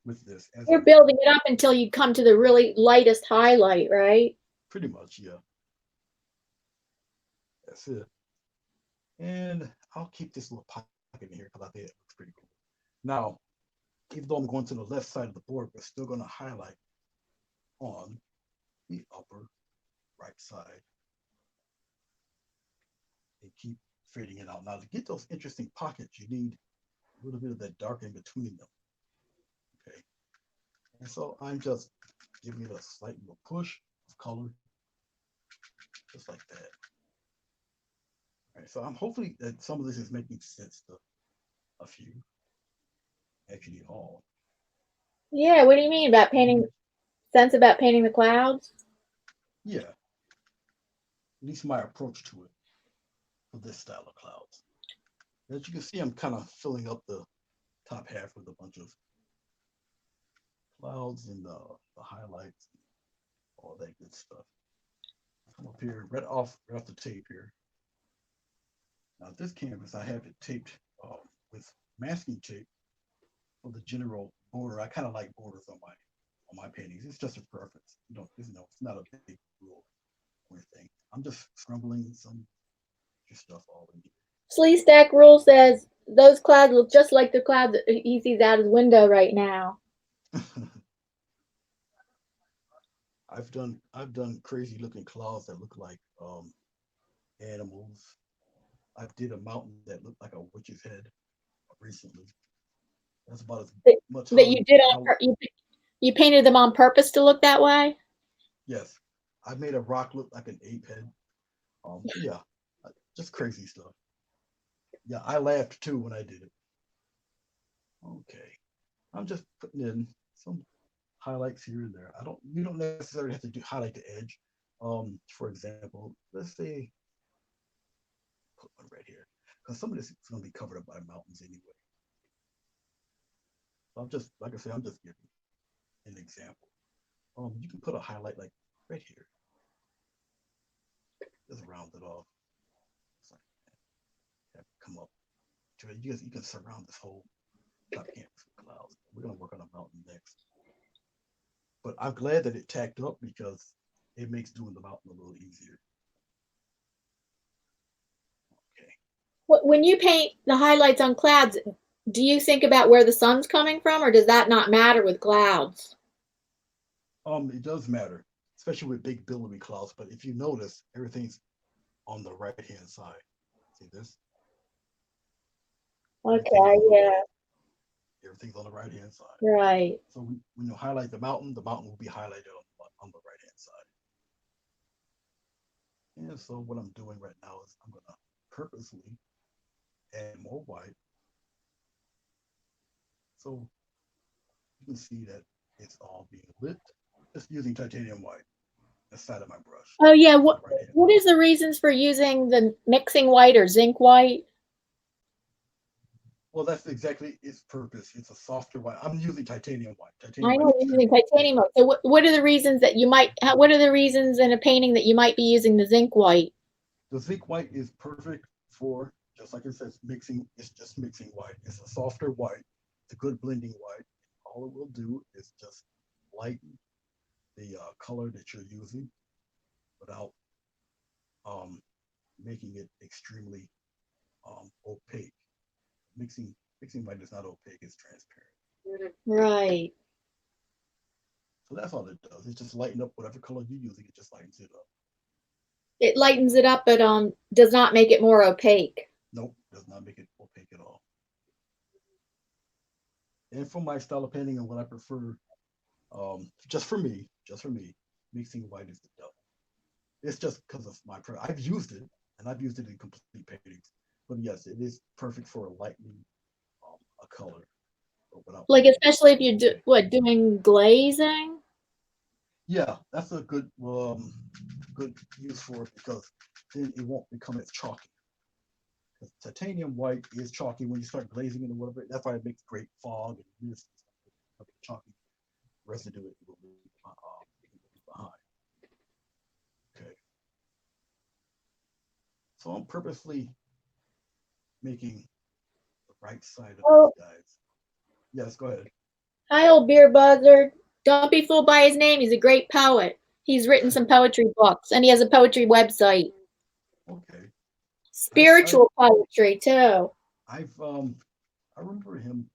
with this as You're I'm building it up until you come to the really lightest highlight, right? pretty much, yeah. That's it. And I'll keep this little pocket in here because I think it looks pretty cool. Now, even though I'm going to the left side of the board, we're still going to highlight on the upper right side and keep fading it out. Now, to get those interesting pockets, you need a little bit of that dark in between them. Okay. And so I'm just giving it a slight little push of color, just like that. All right. So I'm hopefully that some of this is making sense to a few, actually all. Yeah. What do you mean about painting? Sense about painting the clouds? Yeah. At least my approach to it for this style of clouds. As you can see, I'm kind of filling up the top half with a bunch of clouds and the highlights, all that good stuff. Come up here, right off the tape here. Now this canvas, I have it taped with masking tape for the general border. I kind of like borders on my paintings. It's just a preference. It's not a big rule or anything. I'm just scribbling some stuff all in here. Slee Stack Rule says those clouds look just like the clouds that he sees out his window right now. I've done crazy looking clouds that look like animals. I did a mountain that looked like a witch's head recently. That's about as That, much that you did on how you painted them on purpose to look that way. yes. I made a rock look like an ape head. Yeah, just crazy stuff. Yeah, I laughed too when I did it. Okay, I'm just putting in some highlights here and there. You don't necessarily have to do highlight the edge. For example, let's say put one right here because some of this is going to be covered up by mountains anyway. So I'm just like I say, I'm just giving an example. You can put a highlight like right here, just round it off. It's like have it come up to it. You can surround this whole top canvas with clouds. We're gonna work on a mountain next. But I'm glad that it tacked up because it makes doing the mountain a little easier. Okay. When you paint the highlights on clouds, do you think about where the sun's coming from, or does that not matter with clouds? It does matter, especially with big billowy clouds. But if you notice, everything's on the right hand side. See this? Everything's Okay, on the yeah, right. Everything's on the right hand side. right. So when you highlight the mountain will be highlighted on the right hand side. And so what I'm doing right now is I'm gonna purposely add more white. So you can see that it's all being lit just using titanium white, the side of my brush Oh yeah, on the right hand. what is the reasons for using the mixing white or zinc white? Well, that's exactly its purpose. It's a softer white. I'm using titanium white. Titanium I white know is you're using extremely titanium thick. white. So what are the reasons that you might, what are the reasons in a painting that you might be using the zinc white? The zinc white is perfect for, just like it says, mixing. It's just mixing white. It's a softer white. It's a good blending white. All it will do is just lighten the color that you're using without um, making it extremely opaque. Mixing white is not opaque; it's transparent. Right. So that's all it does. It just lighten up whatever color you're using. It just lightens it up. It lightens it up, but does not make it more opaque. Nope, does not make it opaque at all. And for my style of painting and what I prefer, just for me, mixing white is the devil. It's just because of my I've used it, and I've used it in complete paintings. But yes, it is perfect for lightening a color, but without Like, making it especially if you're opaque. doing glazing? Yeah, that's a good use for it because then it won't become as chalky. Because titanium white is chalky when you start glazing it or whatever. That's why it makes great fog and mist. Chalky residue it will leave behind. Okay, so I'm purposely making the right side of these Oh, guys. Yes, go ahead. hi, old beer buzzard. Don't be fooled by his name. He's a great poet. He's written some poetry books, and he has a poetry website. Okay, I've Spiritual poetry, too. I've I remember him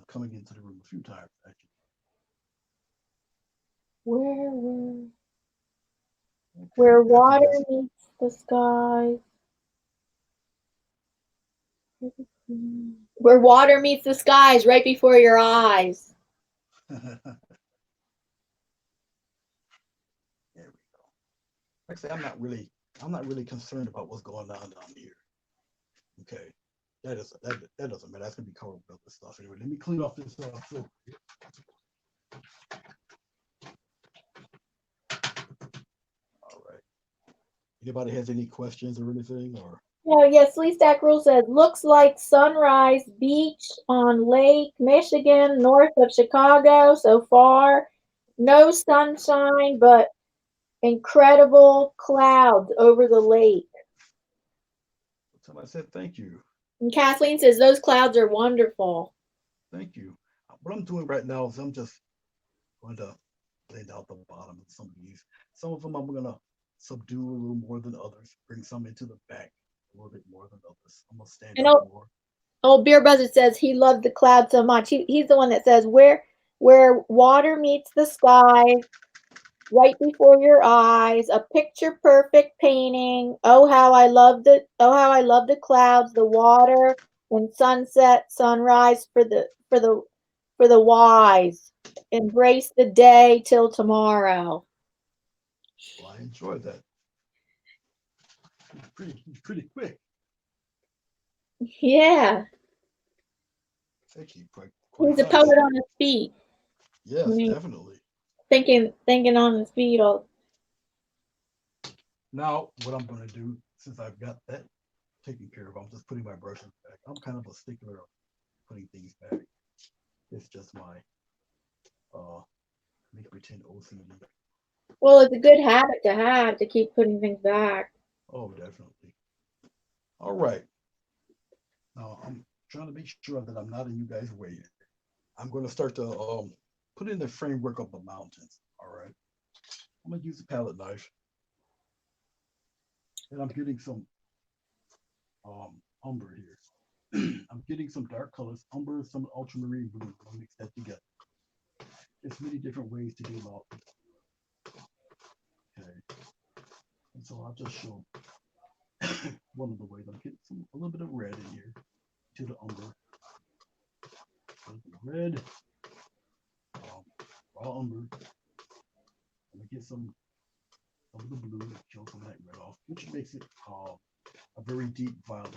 coming into the room a few times actually. Where, Okay, where after water this. meets the sky. Where water meets the skies right before your eyes. There we go. Like I say, I'm not really concerned about what's going on down here. Okay, that doesn't matter. That's gonna be covered with other stuff anyway. Let me clean off this floor. All right. Anybody has any questions or anything or? Oh, yes, Lee Stack Rule says, looks like Sunrise Beach on Lake Michigan, north of Chicago so far. No sunshine, but incredible clouds over the lake. Somebody said thank you, And Kathleen says, those clouds are wonderful. thank you. What I'm doing right now is I'm just going to blend out the bottom of some of these. Some of them I'm gonna subdue a little more than others. Bring some into the back a little bit more than others. I'm gonna stand And out more. old Beer Buzzard says he loved the clouds so much. He's the one that says, where water meets the sky, right before your eyes, a picture perfect painting. Oh how I love the clouds, the water, and sunset, sunrise for the wise. Embrace the day till tomorrow. Well, I enjoy that. Pretty quick. Yeah. Actually, quite He's a nice. poet on his feet. I Yes, mean, definitely. thinking on his feet all. Now, what I'm gonna do, since I've got that taken care of, I'm just putting my brushes back. I'm kind of a stickler of putting things back. It's just my make pretend OCD. Well, it's a good habit to have to keep putting things back. Oh, definitely. All right. Now I'm trying to make sure that I'm not in you guys' way. I'm going to start to put in the framework of the mountains. All right. I'm going to use a palette knife, and I'm getting some umber here. I'm getting some dark colors, umber, some ultramarine blue. I'll mix that together. There's many different ways to do mountains. Okay. And so I'll just show one of the ways. I'm getting a little bit of red in here to the umber. A little bit of red, raw umber. I'm gonna get some of the blue to kill some of that red off, which makes it a very deep violet.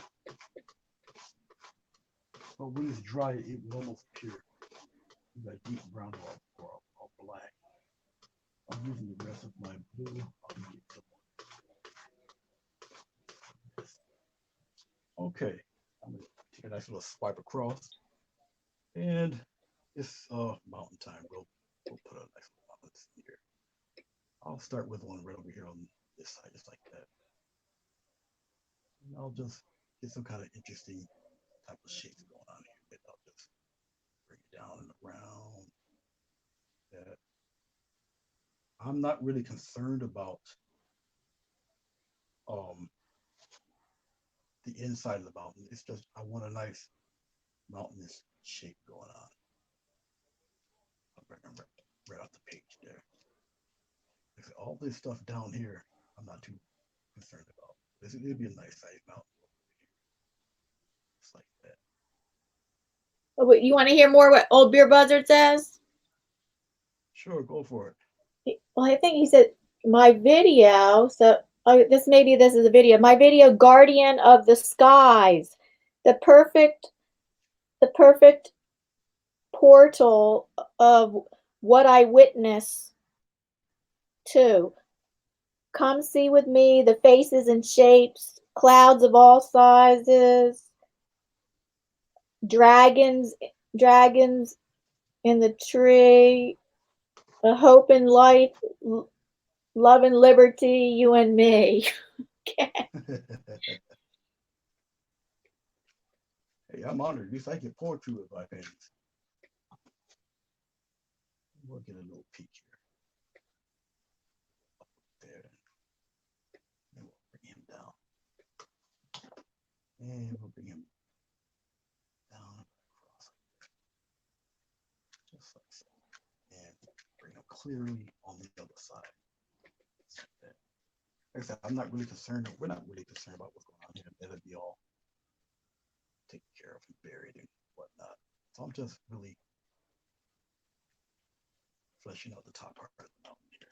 But when it's dry, it will almost appear that deep brown or black. I'm using the rest of my blue. I'll get some more. Okay, I'm gonna take a nice little swipe across, and it's mountain time. We'll put a nice mountain here. I'll start with one right over here on this side, just like that. And I'll just get some kind of interesting type of shapes going on here. I'll just bring it down and around that. I'm not really concerned about um, the inside of the mountain. It's just I want a nice mountainous shape going on. I'll bring them right off the page there. Like all this stuff down here, I'm not too concerned about. It'll be a nice size mountain, just like that. Oh, wait, you want to hear more what Old Beer Buzzard says? Sure, go for it. Well, I think he said my video. So this is a video. My video, Guardian of the Skies, the perfect, the perfect portal of what I witness too. Come see with me the faces and shapes, clouds of all sizes, dragons, dragons in the tree, a hope and life, love and liberty, you and me. Okay. Hey, I'm honored. At least I get poetry with my paintings. We'll get a little peek here. There. And we'll bring him down. And we'll bring him down across. Just like so. And bring him clearly on the other side. Like I said, I'm not really concerned. We're not really concerned about what's going on here. It'll be all taken care of and buried and whatnot. So I'm just really fleshing out the top part of the mountain here.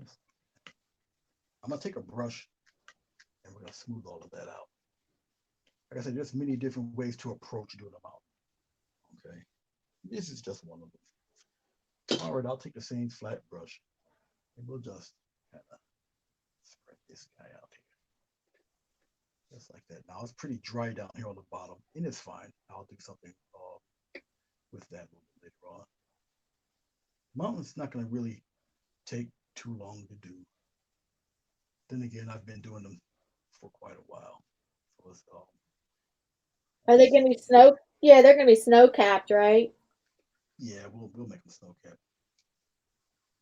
Yes. I'm gonna take a brush and we're gonna smooth all of that out. Like I said, there's many different ways to approach doing a mountain. Okay, this is just one of them. All right, I'll take the same flat brush and we'll just kind of spread this guy out here, just like that. Now it's pretty dry down here on the bottom, and it's fine. I'll do something with that a little bit later on. Mountain's not going to really take too long to do. Then again, I've been doing them for quite a while. So it's, Are they going to be snow? Yeah, they're going to be snow capped, right? yeah, we'll make them snow capped.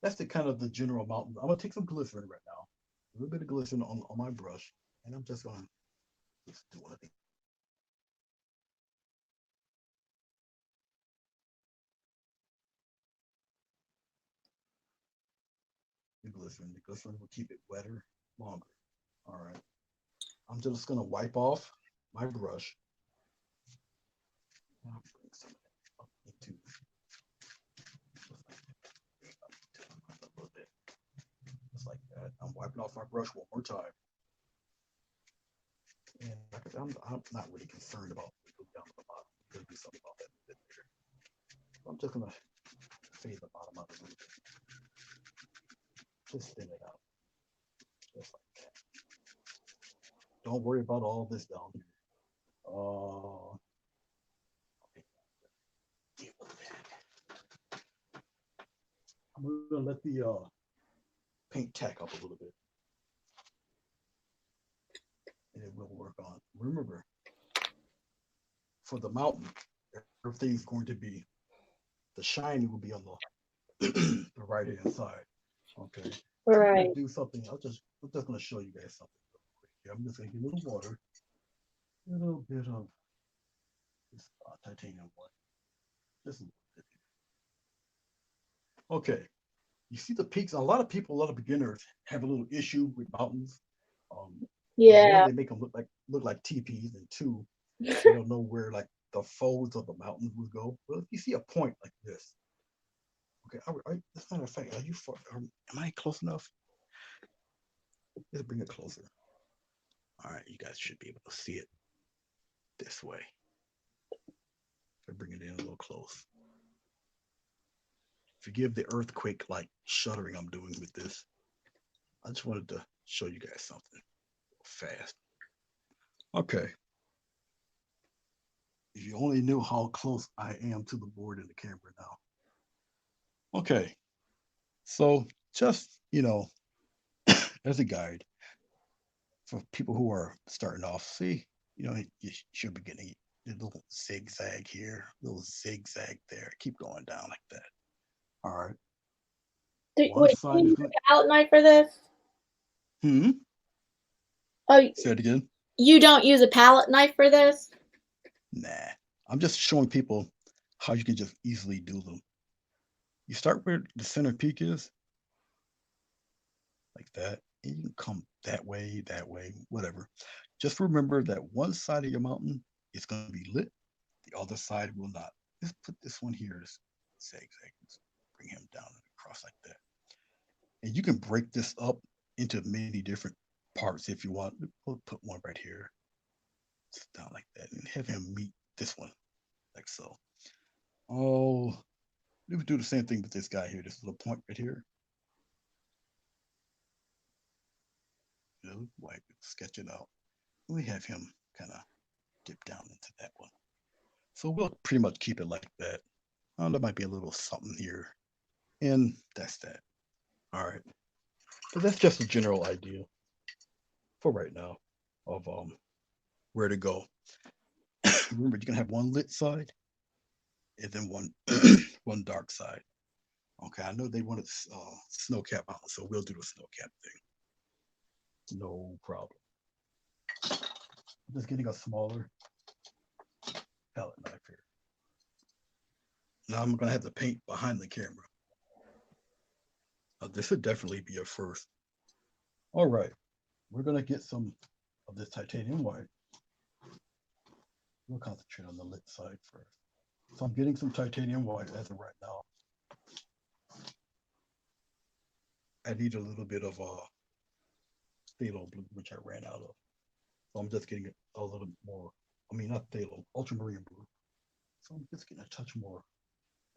That's the kind of the general mountain. I'm gonna take some glycerin right now, a little bit of glycerin on my brush, and I'm just gonna just do one of these. The glycerin will keep it wetter longer. All right. I'm just gonna wipe off my brush. I'll bring some of that up into a little bit, just like that. I'm wiping off my brush one more time. And like I said, I'm not really concerned about it down to the bottom. There'll be something about that bit there. So I'm just gonna fade the bottom out a little bit. Just thin it out. Just like that. Don't worry about all this down here. I'm gonna let the paint tack up a little bit, and it will work on. Remember, for the mountain, everything's going to be the shiny will be on the the right hand side. Okay. Right. Do something. I'm just gonna show you guys something real quick. Here, I'm just gonna get a little water, a little bit of this titanium white, just a little bit. Okay. You see the peaks. A lot of people, a lot of beginners have a little issue with mountains. Um, one, Yeah. they make them look like teepees, and two, they don't know where like the folds of the mountains would go. Well, if you see a point like this, okay. As a matter of fact, am I close enough? Let's bring it closer. All right, you guys should be able to see it this way. I bring it in a little close. Forgive the earthquake like shuddering I'm doing with this. I just wanted to show you guys something fast. Okay. If you only knew how close I am to the board and the camera now. Okay. So just, as a guide for people who are starting off, see, you should be getting a little zigzag here, little zigzag there. Keep going down like that. All right. One Wait, do side you is use good. a palette knife for this? Oh, Say it again. you don't use a palette knife for this? Nah. I'm just showing people how you can just easily do them. You start where the center peak is, like that. And you can come that way, whatever. Just remember that one side of your mountain is going to be lit, the the other side will not. Just put this one here, just zigzag, just bring him down and across like that. And you can break this up into many different parts if you want. We'll put one right here, just down like that, and have him meet this one, like so. Oh, we would do the same thing with this guy here, this little point right here. White, sketch it out. We have him kind of dip down into that one. So we'll pretty much keep it like that. There might be a little something here. And that's that. All right. But that's just a general idea for right now of where to go. Remember, you can have one lit side and then one one dark side. Okay, I know they wanted snow cap mountain, so we'll do the snow cap thing. No problem. I'm just getting a smaller palette knife here. Now I'm gonna have to paint behind the camera. This would definitely be a first. All right, we're gonna get some of this titanium white. We'll concentrate on the lit side first. So I'm getting some titanium white as of right now. I need a little bit of phthalo blue, which I ran out of. So I'm just getting a little more, I mean, not phthalo, ultramarine blue. So I'm just getting a touch more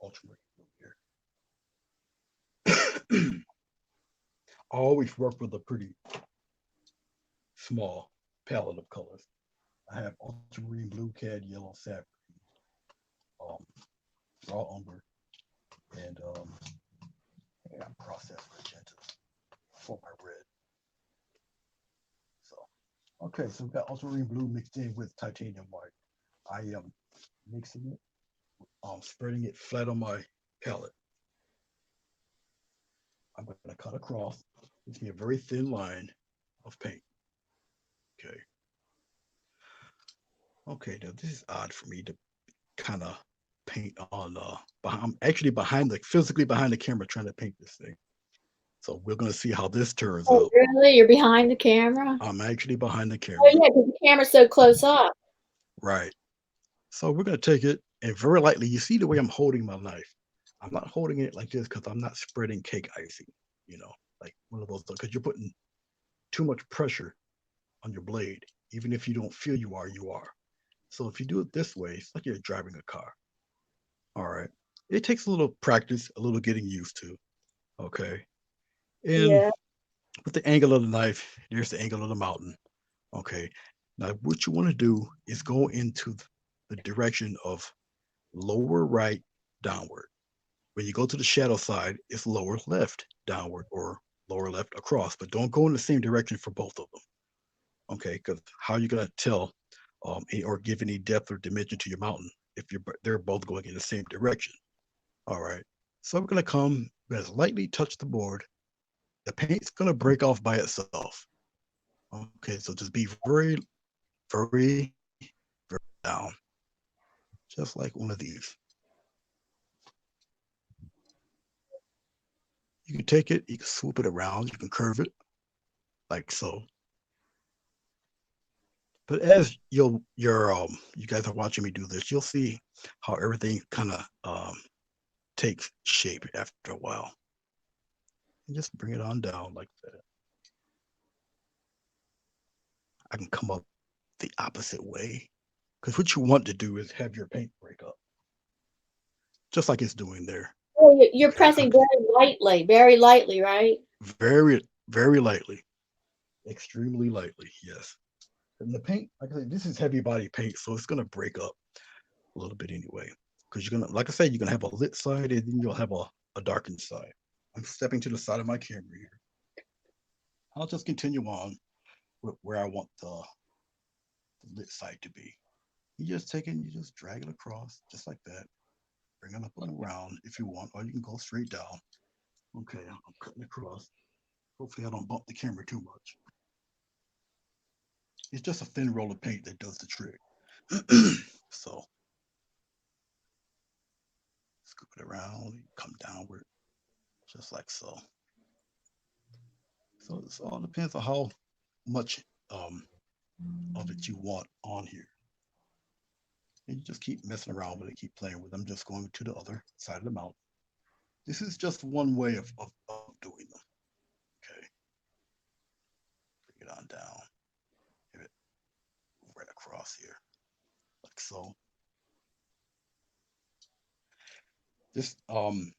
ultramarine blue here. I always work with a pretty small palette of colors. I have ultramarine blue, cad, yellow, sap, um, raw umber, and processed magenta for my red. So, okay, so we've got ultramarine blue mixed in with titanium white. I am mixing it, spreading it flat on my palette. I'm going to cut across. Gives me a very thin line of paint. Okay. Okay, now this is odd for me to kind of paint on I'm actually physically behind the camera trying to paint this thing. So we're gonna see how this turns Oh, out. really? You're behind the camera? I'm actually behind the Oh, camera. yeah, because the camera's so close up. Right. So we're gonna take it and very lightly, you see the way I'm holding my knife. I'm not holding it like this because I'm not spreading cake icing, like one of those, because you're putting too much pressure on your blade. Even if you don't feel you are, you are. So if you do it this way, it's like you're driving a car. All right. It takes a little practice, a little getting used to. Okay. And Yeah. with the angle of the knife, there's the angle of the mountain. Okay. Now, what you want to do is go into the direction of lower right downward. When you go to the shadow side, it's lower left downward or lower left across, but don't go in the same direction for both of them. Okay. Because how are you going to tell or give any depth or dimension to your mountain if they're both going in the same direction? All right. So we're going to come, we're going to lightly touch the board. The paint's going to break off by itself. Okay. So just be very, very, very down. Just like one of these. You can take it, you can swoop it around, you can curve it like so. But as you guys are watching me do this, you'll see how everything kind of takes shape after a while. And just bring it on down like that. I can come up the opposite way because what you want to do is have your paint break up, just like it's doing there. Oh, you're Okay, pressing very lightly, right? very, very lightly, extremely lightly. Yes. And the paint, like I said, this is heavy body paint, so it's gonna break up a little bit anyway. Because you're gonna, like I said, you're gonna have a lit side and then you'll have a darkened side. I'm stepping to the side of my camera here. I'll just continue on with where I want the lit side to be. You just drag it across just like that. Bring it up and around if you want, or you can go straight down. Okay, I'm cutting across. Hopefully I don't bump the camera too much. It's just a thin roll of paint that does the trick. So scoop it around, come downward, just like so. So it all depends on how much of it you want on here. And you just keep messing around with it, keep playing with it. I'm just going to the other side of the mountain. This is just one way of doing them. Okay. Bring it on down. Give it right across here, like so. This the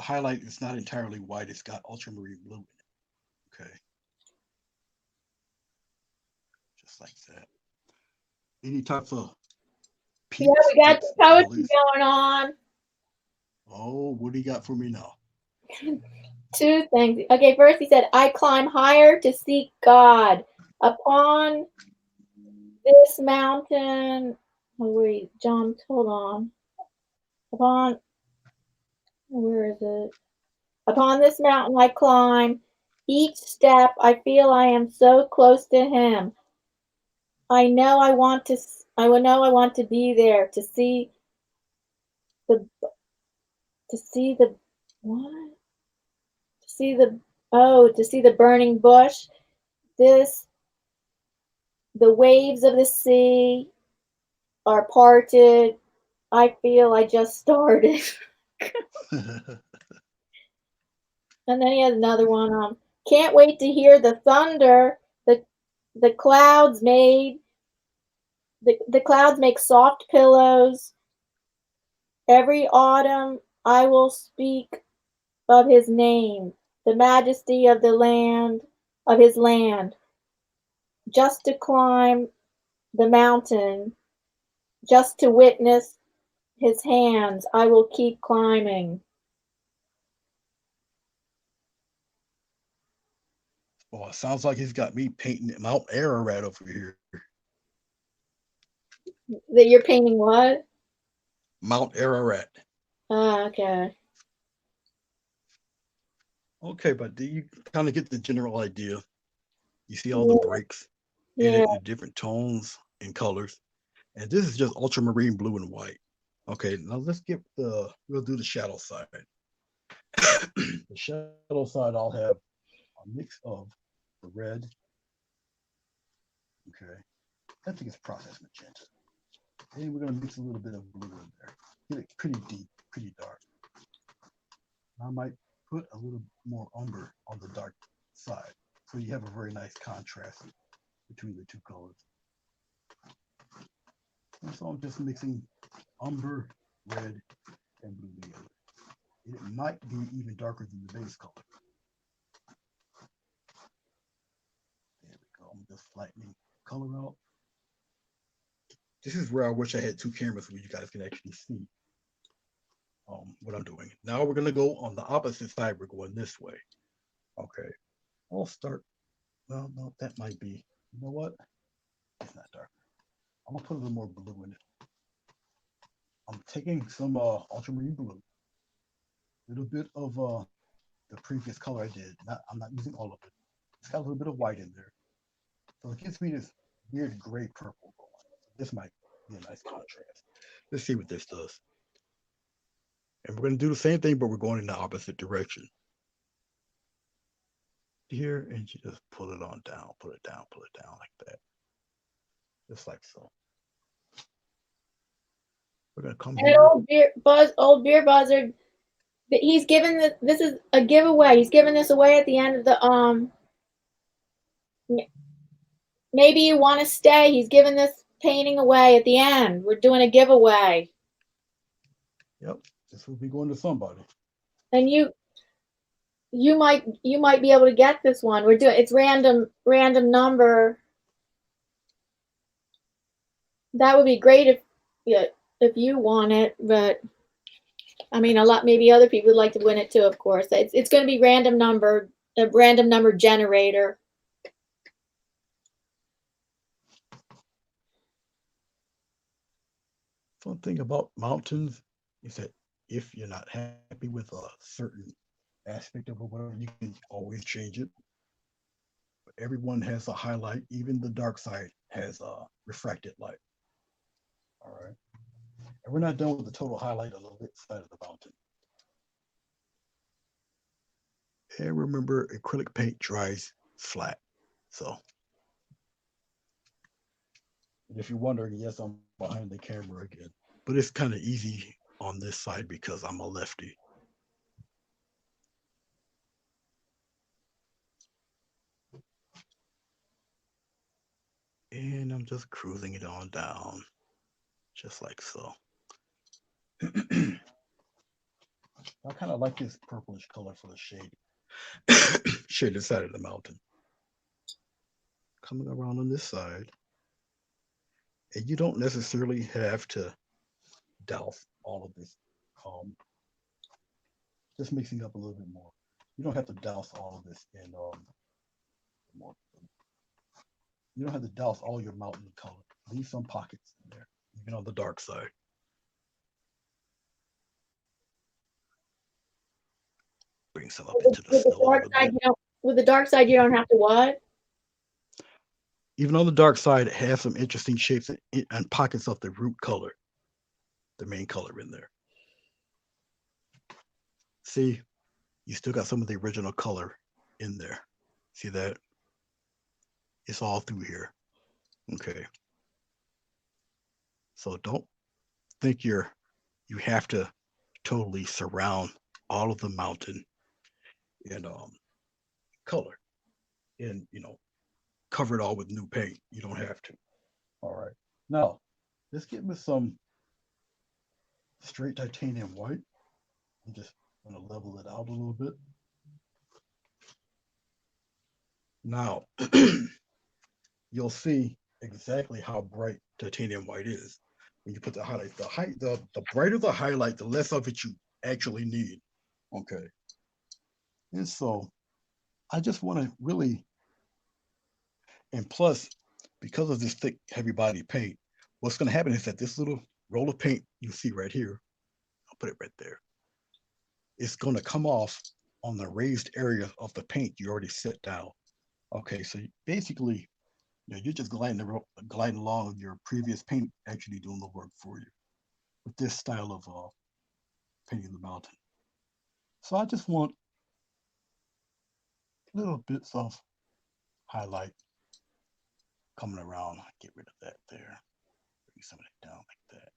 highlight is not entirely white, it's got ultramarine blue in it. Okay. Just like that. Any types of Yeah, peeps, we got the tips, poetry dollies? going on. Oh, what do you got for me now? Two things. Okay, first he said, I climb higher to seek God. Upon this mountain, oh wait, jumped, hold on. Upon, where is it? Upon this mountain I climb. Each step I feel I am so close to him. I know I want to, I will know I want to be there the, to see the, what? To see the, oh, to see the burning bush. This, the waves of the sea are parted. I feel I just started. And then he has another one. Can't wait to hear the thunder. The clouds made the clouds make soft pillows. Every autumn I will speak of his name, the majesty of the land of his land. Just to climb the mountain, just to witness his hands, I will keep climbing. Oh, it sounds like he's got me painting Mount Ararat over here. That you're painting what? Mount Ararat. Okay. Okay, but do you kind of get the general idea? You see all the Yeah, breaks in yeah. it in different tones and colors. And this is just ultramarine blue and white. Okay, now let's get we'll do the shadow side. The shadow side, I'll have a mix of the red. Okay, I think it's processed magenta. And we're going to mix a little bit of blue in there. Get it pretty deep, pretty dark. I might put a little more umber on the dark side. So you have a very nice contrast between the two colors. And so I'm just mixing umber, red, and blue together. It might be even darker than the base color. There we go. I'm just flattening color out. This is where I wish I had two cameras where you guys can actually see what I'm doing. Now we're going to go on the opposite side. We're going this way. Okay. I'll start. Well, no, that might be. You know what? It's not dark. I'm going to put a little more blue in it. I'm taking some ultramarine blue, a little bit of the previous color I did. I'm not using all of it. It's got a little bit of white in there. So it gives me this weird gray purple going. This might be a nice contrast. Let's see what this does. And we're going to do the same thing, but we're going in the opposite direction. Here, and you just pull it on down, pull it down like that. Just like so. We're going to come And here. old beer buzzard. He's given this is a giveaway. He's giving this away at the end of the maybe you want to stay. He's giving this painting away at the end. We're doing a giveaway. Yep, this will be going to somebody. And you might be able to get this one. We're doing it's random number. That would be great if you want it, but I mean a lot maybe other people would like to win it too, of course. It's going to be a random number generator. Fun thing about mountains is that if you're not happy with a certain aspect of it, whatever, you can always change it. But everyone has a highlight. Even the dark side has a refracted light. All right. And we're not done with the total highlight on the lit side of the mountain. And remember, acrylic paint dries flat. So And if you're wondering, yes, I'm behind the camera again. But it's kind of easy on this side because I'm a lefty. And I'm just cruising it on down, just like so. I kind of like this purplish color for the shade. Shaded side of the mountain. Coming around on this side. And you don't necessarily have to douse all of this. Just mixing up a little bit more. You don't have to douse all of this in more. You don't have to douse all your mountain color. Leave some pockets in there, even on the dark side. Bring some up into the snow a little bit. With the dark side, you don't have to what? Even on the dark side, it has some interesting shapes and pockets of the root color, the main color in there. See, you still got some of the original color in there. See that? It's all through here. Okay. So don't think you have to totally surround all of the mountain in color and cover it all with new paint. You don't have to. All right. Now let's get with some straight titanium white. I'm just going to level it out a little bit. Now you'll see exactly how bright titanium white is when you put the highlight. The brighter the highlight, the less of it you actually need. Okay. And so I just want to really, and plus, because of this thick, heavy body paint, what's going to happen is that this little roll of paint you see right here, I'll put it right there, it's going to come off on the raised area of the paint you already set down. Okay, so basically, you're just gliding along with your previous paint actually doing the work for you with this style of painting the mountain. So I just want little bits of highlight coming around. Get rid of that there. Bring some of it down like that.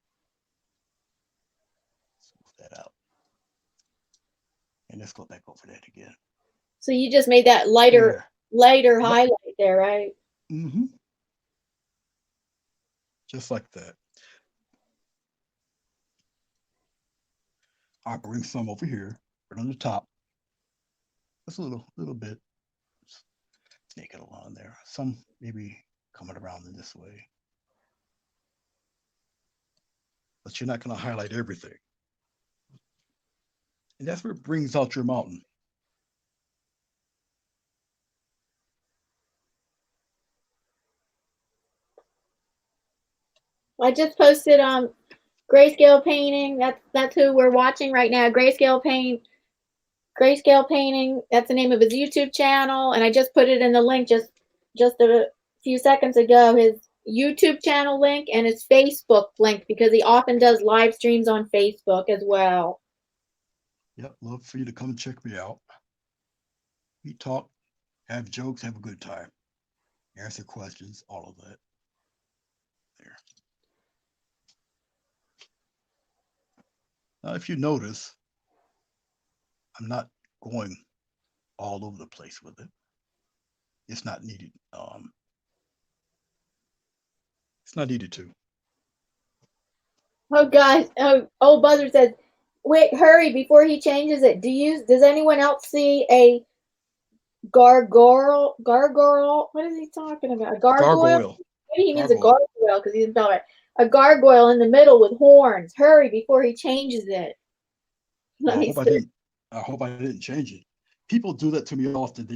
Smooth that out. And let's go back over that again. So you just made that lighter highlight there, right? Mm-hmm. Just like that. I'll bring some over here, right on the top. Just a little bit. Snake it along there. Some maybe coming around in this way. But you're not going to highlight everything. And that's what brings out your mountain. I just posted Grayscale Painting. That's who we're watching right now. Grayscale Painting. That's the name of his YouTube channel, and I just put it in the link just a few seconds ago. His YouTube channel link and his Facebook link, because he often does live streams on Facebook as well. Yep, love for you to come check me out. We talk, have jokes, have a good time, answer questions, all of that. There. Now, if you notice, I'm not going all over the place with it. It's not needed. It's not needed to. Oh gosh! Oh, old Buzzer says, "Wait, hurry before he changes it." Does anyone else see a gargoyle? What is he talking about? A gargoyle? Maybe he means a gargoyle because he didn't spell it. A gargoyle in the middle with horns. Hurry before he changes it. I hope I didn't change it. People do that to me often.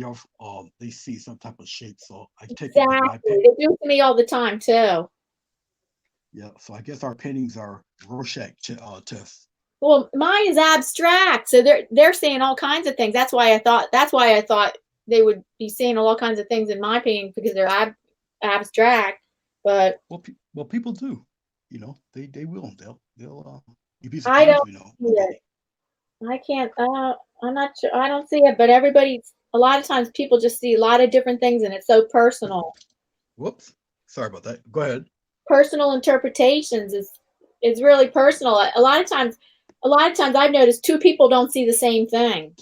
They see some type of shape, so I take it. Exactly. They do it to me all the time too. Yeah, so I guess our paintings are Rorschach tests. Well, mine is abstract, so they're seeing all kinds of things. That's why I thought they would be seeing all kinds of things in my painting, because they're abstract. But well, people do. They will. They'll. You'd be surprised. I don't see it. I can't. I'm not sure. I don't see it, but a lot of times people just see a lot of different things, and it's so personal. Whoops. Sorry about that. Go ahead. personal interpretations. It's really personal. A lot of times I've noticed two people don't see the same thing.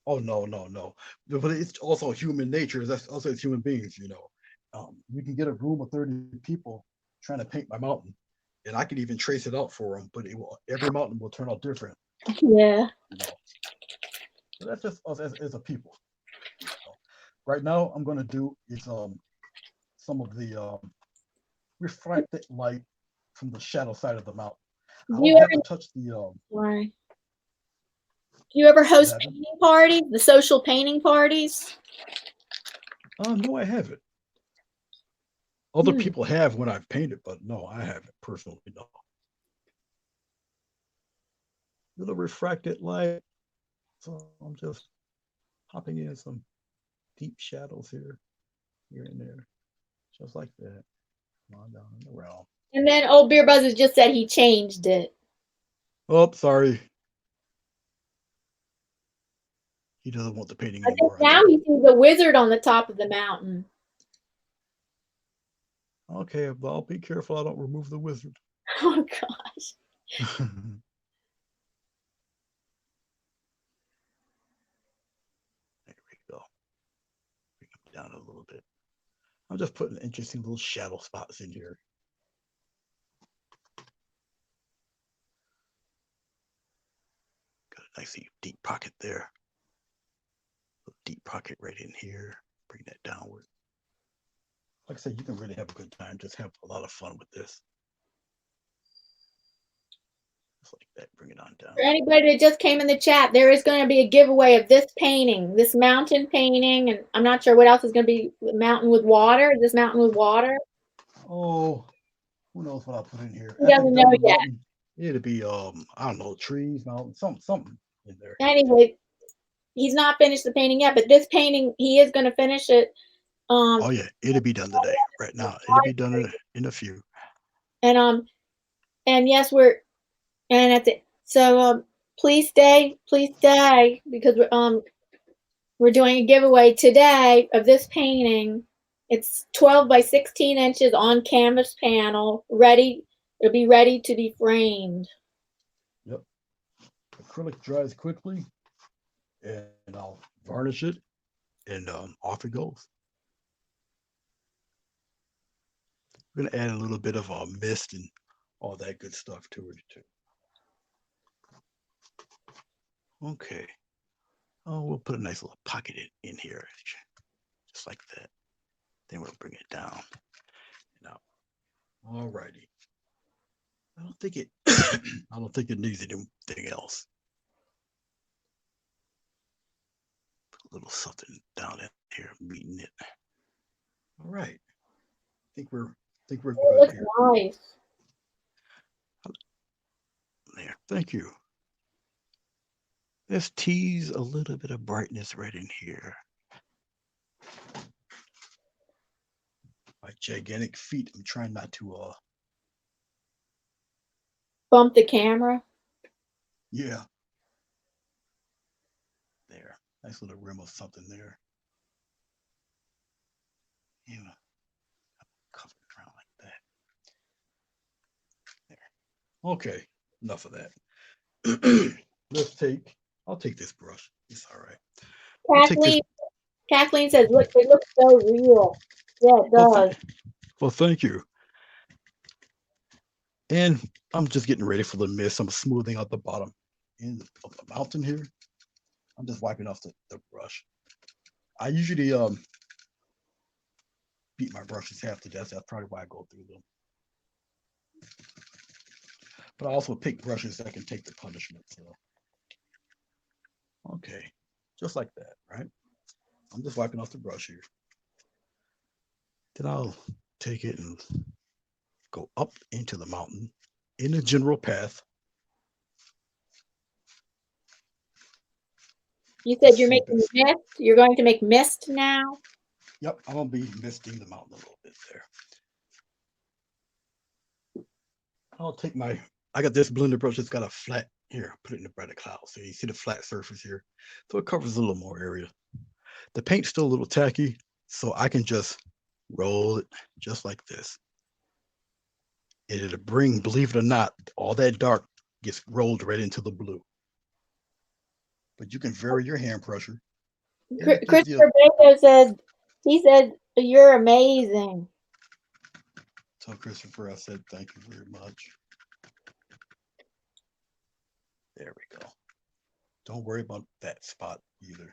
Oh no, no, no. But it's also human nature. That's also as human beings, you can get a room of 30 people trying to paint my mountain, and I can even trace it out for them, but every mountain will turn out different, Yeah. you know. So that's just us as a people. Right now, I'm gonna do is some of the reflected light from the shadow side of the mountain. Do I you don't have ever to touch the why? Do you ever what host happened. painting parties, the social painting parties? No, I haven't. Other Hmm. people have when I've painted, but no, I haven't personally. No. Little refracted light. So I'm just popping in some deep shadows here and there, just like that. Come on down in the realm. And then old Beer Buzzes just said he changed it. Oh, sorry. He doesn't want the painting I think anymore, I now think. he sees a wizard on the top of the mountain. Okay, well, I'll be careful I don't remove the wizard. Oh gosh. There we go. Bring him down a little bit. I'm just putting interesting little shadow spots in here. Got a nice deep pocket there. A deep pocket right in here. Bring that downward. Like I said, you can really have a good time. Just have a lot of fun with this. Just like that. Bring it on down. For anybody that just came in the chat, there is going to be a giveaway of this painting, this mountain painting, and I'm not sure what else is going to be. Mountain with water. This mountain with water. Oh, who knows what I'll put in here? He After I'm doesn't know done with yet. mountain, it'll be I don't know, trees, mountain, something in there. Anyway, he's not finished the painting yet, but this painting he is going to finish it. Oh yeah, it'll be done today. Right now, it'll be done in a few. And and yes, and at the please stay because we're doing a giveaway today of this painting. It's 12 by 16 inches on canvas panel, ready. It'll be ready to be framed. Yep. Acrylic dries quickly, and I'll varnish it, and off it goes. We're gonna add a little bit of mist and all that good stuff to it too. Okay. Oh, we'll put a nice little pocket in here, just like that. Then we'll bring it down. Now, all righty. I don't think it. I don't think it needs anything else. Put a little something down in here, meeting it. All right. I think we're It good looks here. nice. There. Thank you. Let's tease a little bit of brightness right in here. My gigantic feet. I'm trying not to Bump the camera. yeah. There. Nice little rim of something there. Yeah. Cover it around like that. There. Okay. Enough of that. I'll take this brush. It's all right. I'll take this. Kathleen says, "Look, it looks so real." Yeah, it Well, does. well, thank you. And I'm just getting ready for the mist. I'm smoothing out the bottom of the mountain here. I'm just wiping off the brush. I usually beat my brushes half to death. That's probably why I go through them. But I also pick brushes that can take the punishment. So, okay, just like that, right? I'm just wiping off the brush here. Then I'll take it and go up into the mountain in a general path. You said you're making mist. You're going to make mist now. Yep, I'm gonna be misting the mountain a little bit there. I'll take I got this blender brush that's got a flat here, put it in the brighter cloud. So you see the flat surface here. So it covers a little more area. The paint's still a little tacky, so I can just roll it just like this. and it'll bring, believe it or not, all that dark gets rolled right into the blue. But you can vary your hand pressure, and it gives you. Christopher Baker said, he said, you're amazing. Tell Christopher I said thank you very much. There we go. Don't worry about that spot either.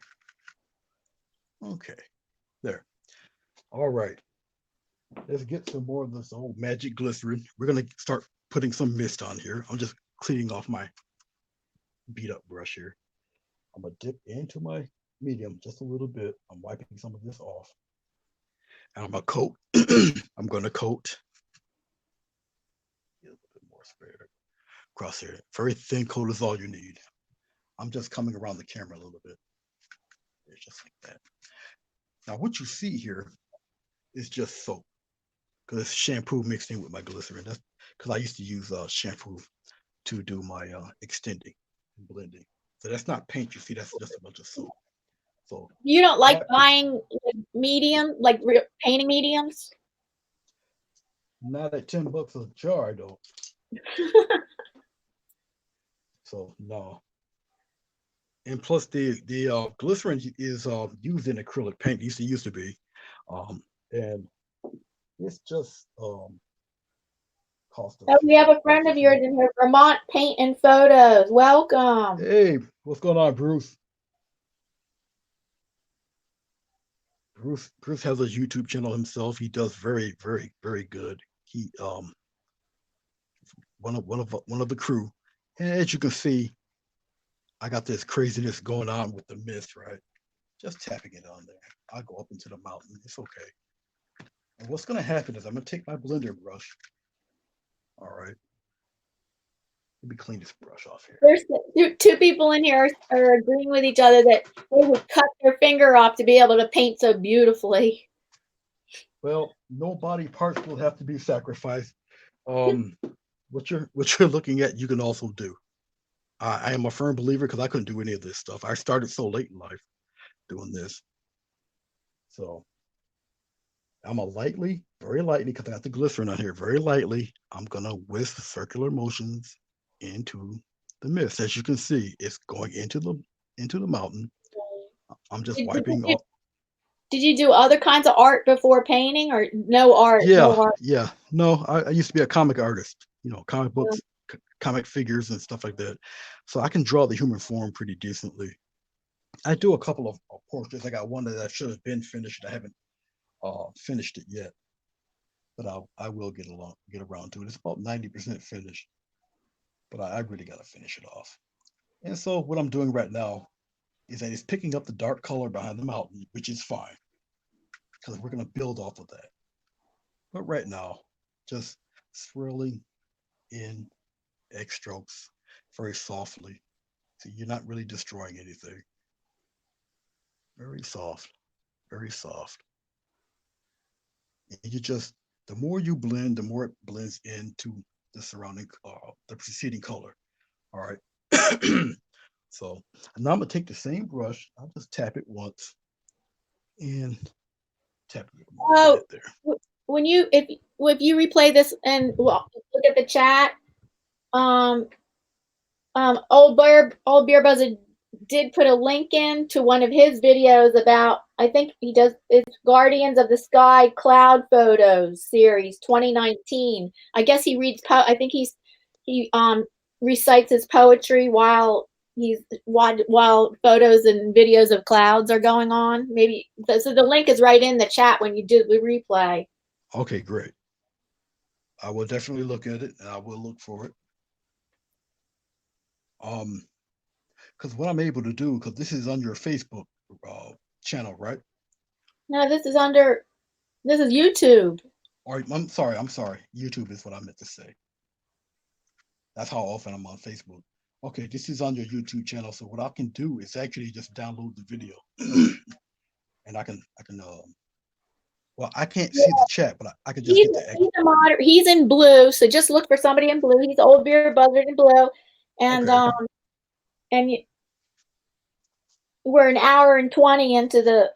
Okay, there. All right. Let's get some more of this old magic glycerin. We're gonna start putting some mist on here. I'm just cleaning off my beat up brush here. I'm gonna dip into my medium just a little bit. I'm wiping some of this off. And I'm gonna coat. I'm gonna coat. Get a little bit more spray across here. Very thin coat is all you need. I'm just coming around the camera a little bit. It's just like that. Now what you see here is just soap, because it's shampoo mixed in with my glycerin. That's because I used to use shampoo to do my extending and blending. So that's not paint, you see, that's just a bunch of soap. So you don't like buying medium, like painting mediums? Not at $10 a jar, I don't. So no. And plus the glycerin is used in acrylic paint. It used to be. And it's just cost. Oh, we have a friend of yours in here, Vermont Paint and Photos. Welcome. Hey, what's going on, Bruce? Bruce has a YouTube channel himself. He does very, very, very good. He one of the crew. And as you can see, I got this craziness going on with the mist, right? Just tapping it on there. I'll go up into the mountain. It's okay. And what's gonna happen is I'm gonna take my blender brush. All right. Let me clean this brush off here. There's two people in here are agreeing with each other that they would cut their finger off to be able to paint so beautifully. Well, no body parts will have to be sacrificed. What you're looking at, you can also do. I am a firm believer, because I couldn't do any of this stuff. I started so late in life doing this. So I'm a lightly, very lightly, because I got the glycerin on here, very lightly, I'm gonna whisk circular motions into the mist. As you can see, it's going into the mountain. I'm just wiping off. Did you do other kinds of art before painting, or no art? Yeah, no art? yeah. No, I used to be a comic artist, comic books, comic figures and stuff like that. So I can draw the human form pretty decently. I do a couple of portraits. I got one that I should have been finished. I haven't finished it yet, but I will get around to it. It's about 90% finished, but I really got to finish it off. And so what I'm doing right now is that it's picking up the dark color behind the mountain, which is fine, because we're going to build off of that. But right now, just swirling in X strokes very softly. So you're not really destroying anything. Very soft, very soft. And the more you blend, the more it blends into the surrounding, the preceding color. All right. So now I'm gonna take the same brush. I'll just tap it once and tap it. Oh, when if you replay this and look at the chat, old beer buzzer did put a link in to one of his videos about, I think he does, it's Guardians of the Sky Cloud Photos series 2019. I guess he reads I think he recites his poetry while photos and videos of clouds are going on. Maybe so the link is right in the chat when you do the replay. Okay, great. I will definitely look at it, and I will look for it. Because what I'm able to do, because this is on your Facebook channel, right? No, this is YouTube. Or I'm sorry. YouTube is what I meant to say. That's how often I'm on Facebook. Okay, this is on your YouTube channel. So what I can do is actually just download the video, and I can. Well, I can't see the chat, but I can just get the. He's in blue, so just look for somebody in blue. He's Old Beer Buzzard in blue, and we're an hour and 20 into the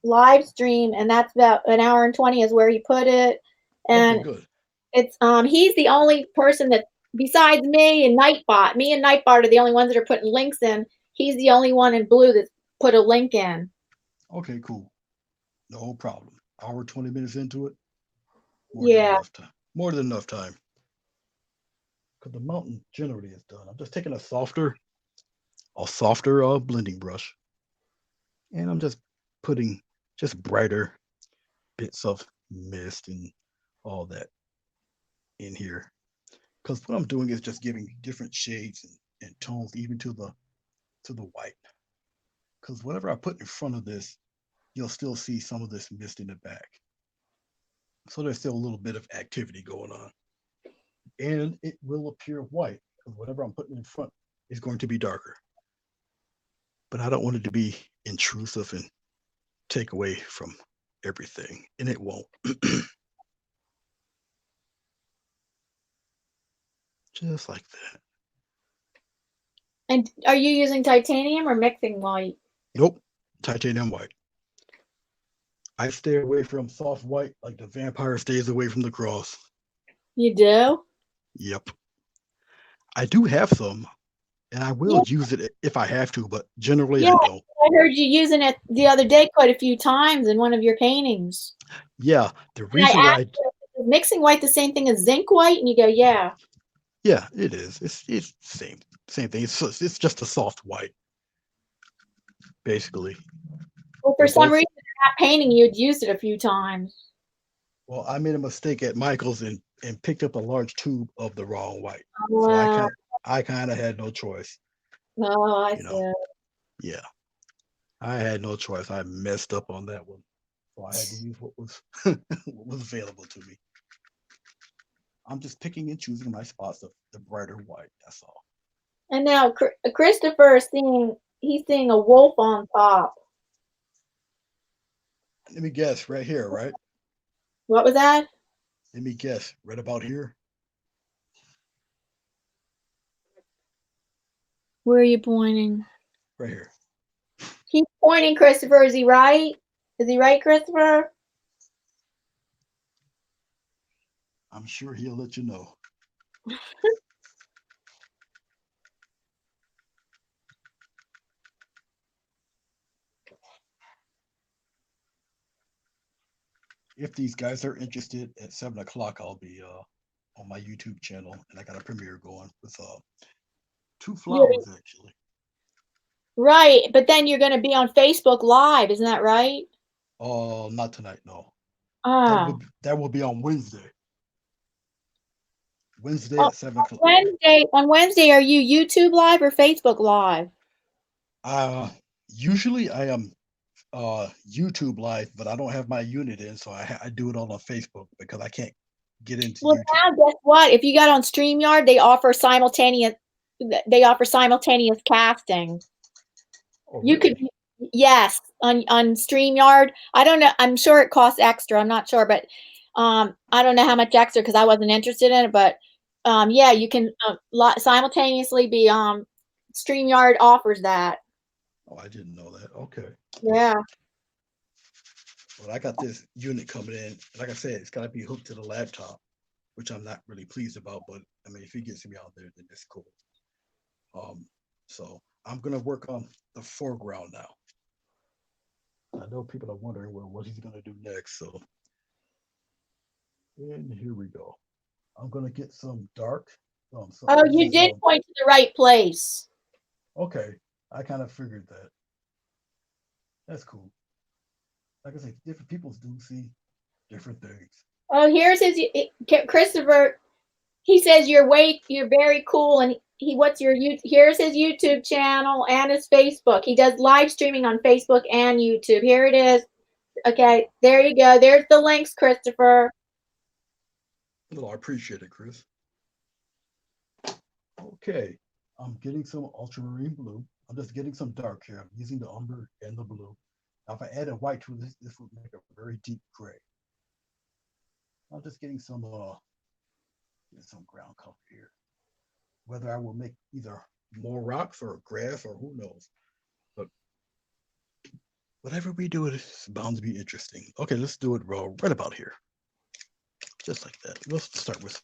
live stream, and that's about an hour and 20 is where he put it, Okay, And good. it's he's the only person that besides me and Nightbot are the only ones that are putting links in. He's the only one in blue that put a link in. Okay, cool. No problem. Hour 20 minutes into it, more than Yeah. enough time. More than enough time. Because the mountain generally is done. I'm just taking a softer blending brush, and I'm just putting just brighter bits of mist and all that in here. Because what I'm doing is just giving different shades and tones, even to the white. Because whatever I put in front of this, you'll still see some of this mist in the back. So there's still a little bit of activity going on. And it will appear white because whatever I'm putting in front is going to be darker. But I don't want it to be intrusive and take away from everything. And it won't. Just like that. And are you using titanium or mixing white? Nope. Titanium white. I stay away from soft white like the vampire stays away from the cross. You do? Yep. I do have some, and I will Yeah, use it if I have to, but generally yeah. I don't. I heard you using it the other day quite a few times in one of your paintings. Yeah, the And I reason why asked you, is mixing white the same thing as zinc white? And you go, yeah. yeah, it is. It's same thing. It's just a soft white, basically. Well, for They're some both. reason, you're not painting, you'd used it a few times. Well, I made a mistake at Michael's and picked up a large tube of the wrong white, so I Wow. kind I kind of had no choice. Oh, I You know, see. yeah, I had no choice. I messed up on that one, so I had to use what was what was available to me. I'm just picking and choosing my spots of the brighter white. That's all. And now Christopher is he's seeing a wolf on top. Let me guess, right here, right? What was that? Let me guess, right about here, Where are you pointing? right here. He's pointing, Christopher. Is he right? Is he right, Christopher? I'm sure he'll let you know. If these guys are interested, at 7 o'clock, I'll be on my YouTube channel, and I got a premiere going with two You're flowers actually. right, but then you're going to be on Facebook Live, isn't that right? Oh, not tonight, no. That Ah. would that will be on Wednesday. Wednesday On at 7 o'clock. Wednesday, are you YouTube Live or Facebook Live? Uh, Usually I am YouTube live, but I don't have my unit in, so I do it all on Facebook because I can't get into Well, YouTube. now guess what? If you got on StreamYard, they offer simultaneous casting. Oh, You could, really? yes, on StreamYard. I don't know. I'm sure it costs extra. I'm not sure, but I don't know how much extra because I wasn't interested in it. But yeah, you can simultaneously be StreamYard offers that. Oh, I didn't know that. Okay. Yeah. Well, I got this unit coming in. Like I said, it's got to be hooked to the laptop, which I'm not really pleased about. But I mean, if he gets me out there, then it's cool. Um, so I'm gonna work on the foreground now. I know people are wondering, well, what he's gonna do next. So, and here we go. I'm gonna get some dark. So Oh, this you is did point to the right place. okay. I kind of figured that. That's cool. Like I said, different people do see different things. Oh, here's his Christopher. He says you're very cool, and what's your here's his YouTube channel and his Facebook. He does live streaming on Facebook and YouTube. Here it is. Okay, there you go. There's the links, Christopher. Well, I appreciate it, Chris. Okay, I'm getting some ultramarine blue. I'm just getting some dark here. I'm using the umber and the blue. Now, if I add a white to this would make a very deep gray. I'm just getting some ground color here. Whether I will make either more rocks or grass or who knows. But whatever we do, it's bound to be interesting. Okay, let's do it right about here. just like that. Let's start with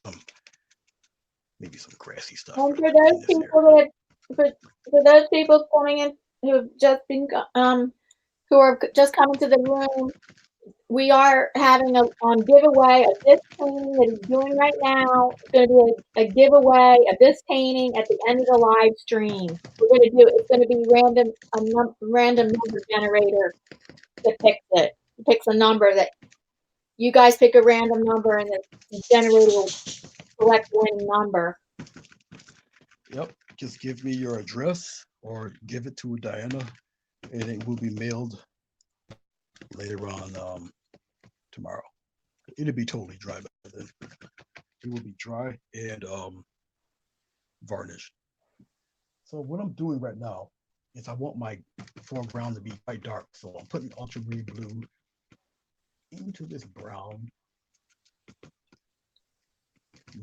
maybe some grassy stuff And for in those this people area. for those people coming in who have just been who are just coming to the room, we are having a giveaway of this painting that he's doing right now. It's going to be a giveaway of this painting at the end of the live stream. It's going to be random number generator that picks it. It picks a number that you guys pick a random number and the generator will select winning number. Yep, just give me your address or give it to Diana, and it will be mailed later on tomorrow. It'll be totally dry by then. It will be dry and varnished. So what I'm doing right now is I want my foreground to be quite dark. So I'm putting ultramarine blue into this brown.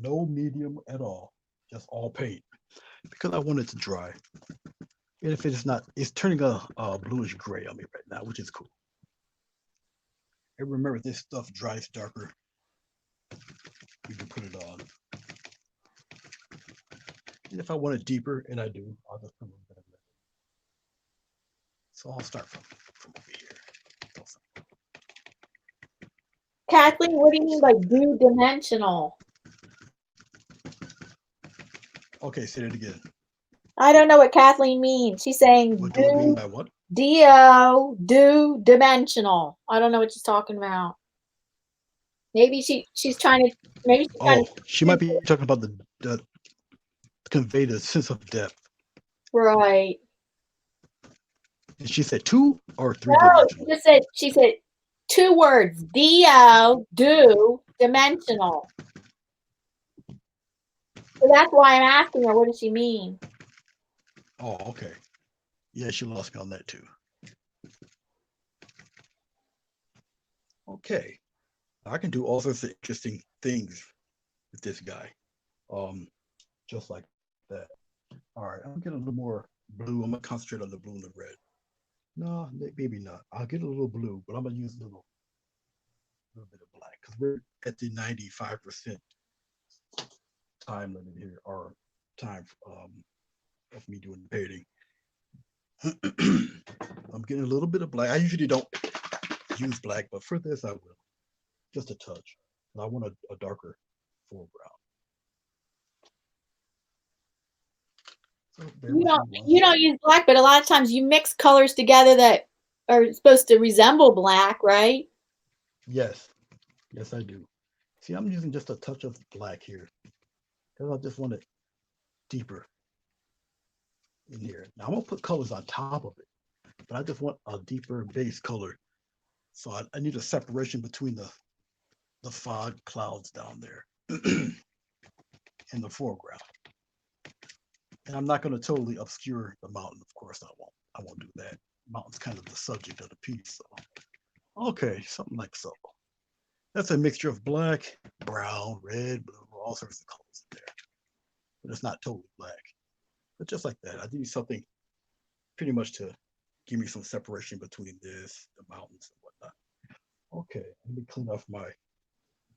No medium at all, just all paint. Because I want it to dry. And if it's not, it's turning a bluish gray on me right now, which is cool. And remember, this stuff dries darker. You can put it on. And if I want it deeper, and I do, I'll just put a little bit of red. So I'll start from over here. Kathleen, what do you mean by two-dimensional? Okay, say it again. I don't know what Kathleen means. She's saying What do I mean by what? dimensional. I don't know what she's talking about. Maybe she's trying to She might be talking about the convey the sense of depth. Right. And she said 2 or 3 No, dimensional. she said 2 words. Dimensional. So that's why I'm asking her, what does she mean? Oh, okay. Yeah, she lost me on that too. Okay. I can do all sorts of interesting things with this guy. Just like that. All right, I'm getting a little more blue. I'm gonna concentrate on the blue and the red. No, maybe not. I'll get a little blue, but I'm gonna use a little bit of black because we're at the 95% time limit here, or time of me doing the painting. I'm getting a little bit of black. I usually don't use black, but for this I will. Just a touch. And I want a darker foreground. So you don't use black, but a lot of times you mix colors together that are supposed to resemble black, right? Yes. Yes, I do. See, I'm using just a touch of black here because I just want it deeper in here. Now I'm gonna put colors on top of it, but I just want a deeper base color. So I need a separation between the fog clouds down there in the foreground. And I'm not going to totally obscure the mountain. Of course, I won't do that. Mountain's kind of the subject of the piece. So, okay, something like so. That's a mixture of black, brown, red, blue, all sorts of colors in there. But it's not totally black. But just like that, I need something pretty much to give me some separation between this, the mountains, and whatnot. Okay, let me clean off my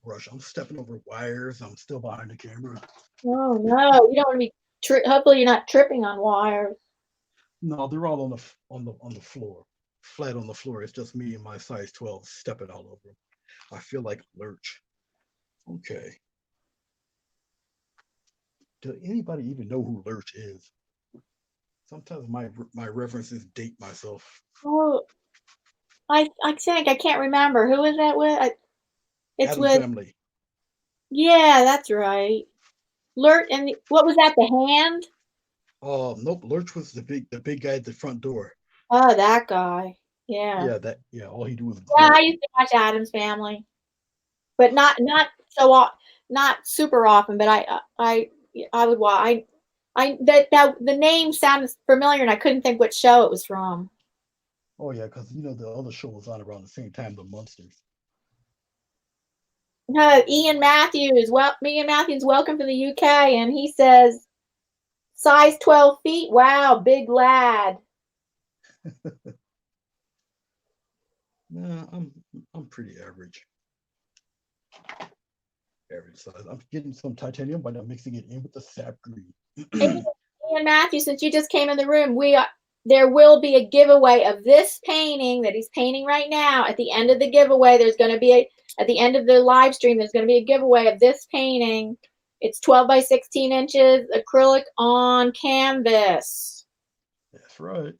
brush. I'm stepping over wires. I'm still behind the camera. Oh no, you don't want to be. Hopefully, you're not tripping on wires. No, they're all on the floor, flat on the floor. It's just me and my size 12 stepping all over them. I feel like Lurch. Okay. Does anybody even know who Lurch is? Sometimes my references date myself. Oh, I think I can't remember who is that with. It's Adam with. Family. Yeah, that's right. Lurch, and what was that? The hand? Oh nope, Lurch was the big guy at the front door. Oh, that guy. Yeah. Yeah, all he do was Yeah, grunt. I used to watch Addams Family, but not super often. But I would watch. That the name sounded familiar, and I couldn't think what show it was from. Oh yeah, because the other show was on around the same time, the Munsters. No, Ian Matthews. Well, Ian Matthews, welcome to the UK, and he says size 12 feet. Wow, big lad. Nah, I'm pretty average. average size. I'm getting some titanium, but I'm mixing it in with the sap green. And Matthew, since you just came in the room, there will be a giveaway of this painting that he's painting right now. At the end of the giveaway, there's going to be at the end of the live stream, there's going to be a giveaway of this painting. It's 12 by 16 inches, acrylic on canvas. That's right.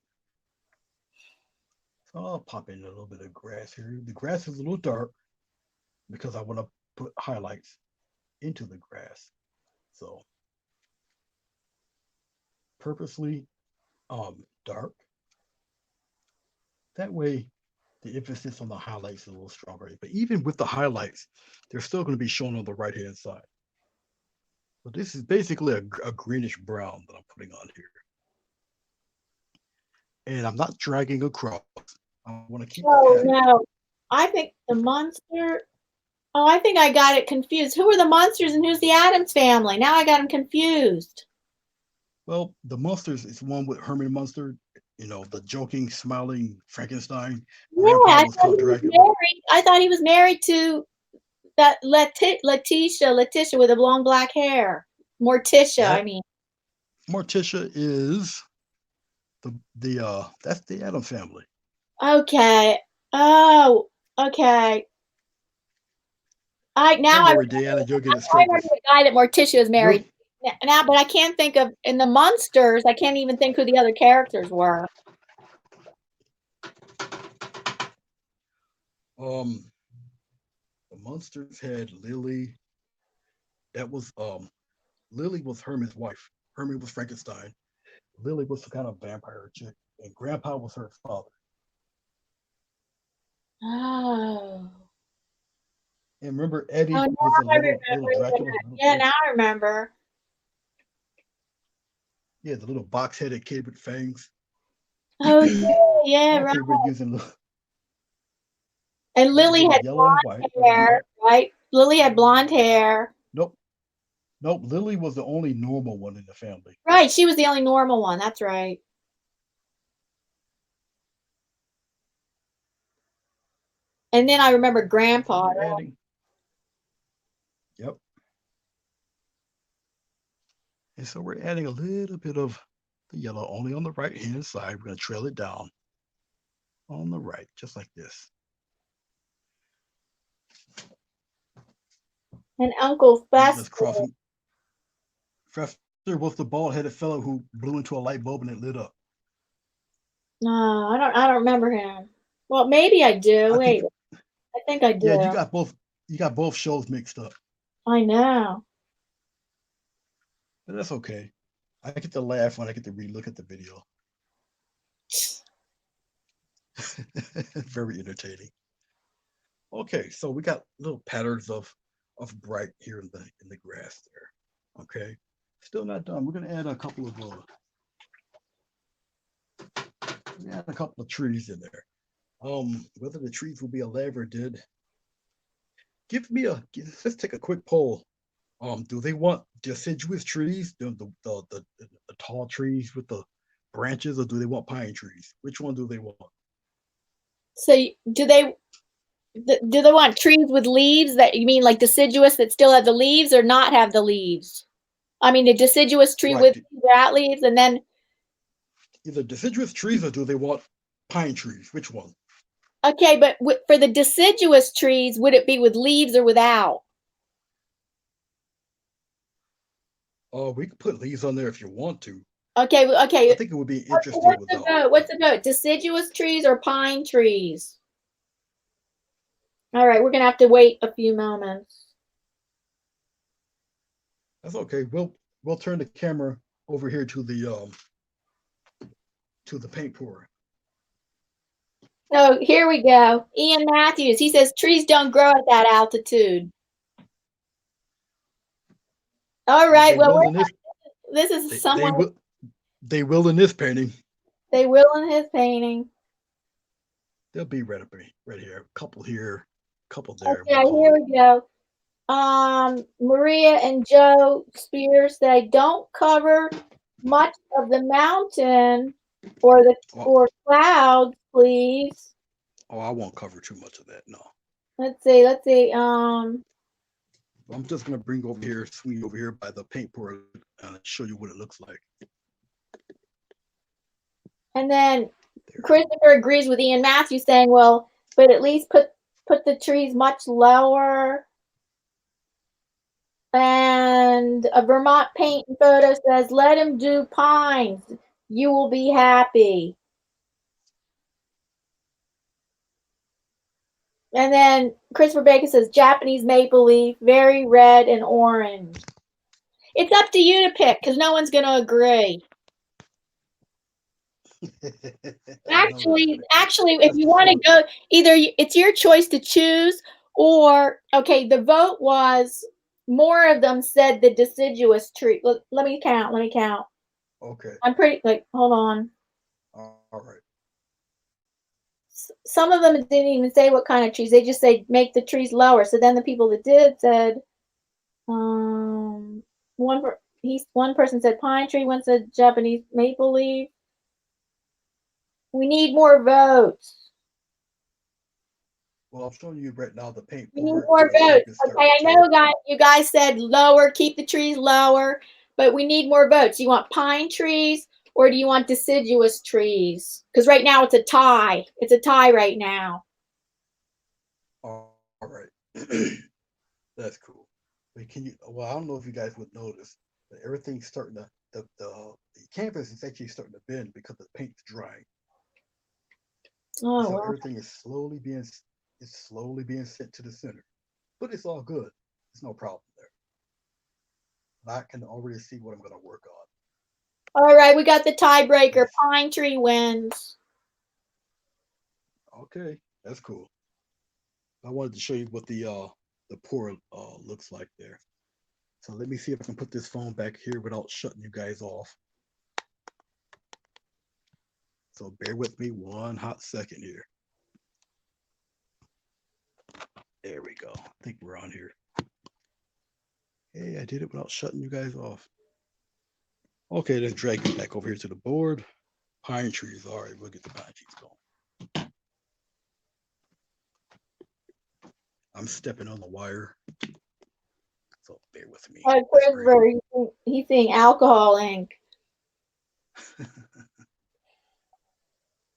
So I'll pop in a little bit of grass here. The grass is a little dark because I want to put highlights into the grass. So purposely dark. That way the emphasis on the highlights is a little stronger. But even with the highlights, they're still going to be shown on the right hand side. So this is basically a greenish brown that I'm putting on here. And I'm not dragging across. I want to keep Oh, no. I think the monster. Oh, I think I got it confused. Who are the monsters and who's the Addams family? Now I got them confused. Well, the monsters is one with Herman Munster, you know, the joking, smiling Frankenstein. Yeah, Grandpa was Count Dracula. I thought he was married to that Letitia with the long black hair. Morticia, I mean. Morticia is that's the Addams family. Okay. Oh, okay. I remember Deanna, you'll get it I straight. remember the guy that Morticia was married now, but I can't think of in the monsters. I can't even think who the other characters were. The monsters had Lily. That was Lily was Herman's wife. Herman was Frankenstein. Lily was some kind of vampire chick, and Grandpa was her father. Oh. And remember, Eddie was a little Dracula. Yeah, now I remember. Yeah, the little box-headed kid with fangs. Oh, yeah, right. We're using and Lily had blonde hair, right? Lily had blonde hair. Nope. Lily was the only normal one in the family. Right, she was the only normal one. That's right. And then I remember Grandpa. Yep. And so we're adding a little bit of the yellow only on the right hand side. We're going to trail it down on the right, just like this. And Uncle Fester. Fester was the bald-headed fellow who blew into a light bulb and it lit up. No, I don't remember him. Well, maybe I do. I think I do. Yeah, you got both shows mixed up. I know. But that's okay. I get to laugh when I get to relook at the video. Very entertaining. Okay, so we got little patterns of bright here in the grass there. Okay, still not done. We're gonna add a couple of trees in there. Whether the trees will be alive or dead. Let's take a quick poll. Do they want deciduous trees, the tall trees with the branches, or do they want pine trees? Which one do they want? So do they want trees with leaves? That you mean like deciduous that still have the leaves, or not have the leaves? I mean, a deciduous tree with without leaves, and then either deciduous trees, or do they want pine trees? Which one? Okay, but for the deciduous trees, would it be with leaves or without? We could put leaves on there if you want to. Okay. I think it would be interesting without. What's the vote? Deciduous trees or pine trees? All right, we're gonna have to wait a few moments. That's okay. We'll turn the camera over here to the paint pourer. So here we go. Ian Matthews, he says trees don't grow at that altitude. All right, well, this is someone. They will in this painting. They will in his painting. They'll be right here. A couple here, a couple there. Okay, here we go. Maria and Joe Spears say, don't cover much of the mountain or clouds, please. Oh, I won't cover too much of that. No. Let's see. I'm just gonna bring over here, swing over here by the paint pour and show you what it looks like. And then There. Christopher agrees with Ian Matthews saying, well, but at least put the trees much lower. And a Vermont Paint and Photo says, let him do pines. You will be happy. And then Christopher Bacon says, Japanese maple leaf, very red and orange. It's up to you to pick because no one's going to agree. Actually, if you want to go, either it's your choice to choose or, okay, the vote was more of them said the deciduous tree. Let me count. Okay. I'm pretty, hold on. All right. Some of them didn't even say what kind of trees. They just say make the trees lower. So then the people that did said, one person said pine tree, one said Japanese maple leaf. We need more votes. Well, I'm showing you right now the paint. We need more votes. Okay, I know you guys said lower, keep the trees lower, but we need more votes. You want pine trees or do you want deciduous trees? Because right now it's a tie. It's a tie right now. All right. That's cool. But can you? Well, I don't know if you guys would notice, but everything's starting to the canvas is actually starting to bend because the paint's drying. Oh, so well. everything is slowly being sent to the center, but it's all good. There's no problem there. I can already see what I'm going to work on. All right, we got the tiebreaker. Pine tree wins. Okay, that's cool. I wanted to show you what the pour looks like there. So let me see if I can put this phone back here without shutting you guys off. So bear with me one hot second here. There we go. I think we're on here. Hey, I did it without shutting you guys off. Okay, let's drag it back over here to the board. Pine trees. All right, we'll get the pine trees going. I'm stepping on the wire. So bear with me. Oh, Christopher, he's seeing alcohol ink.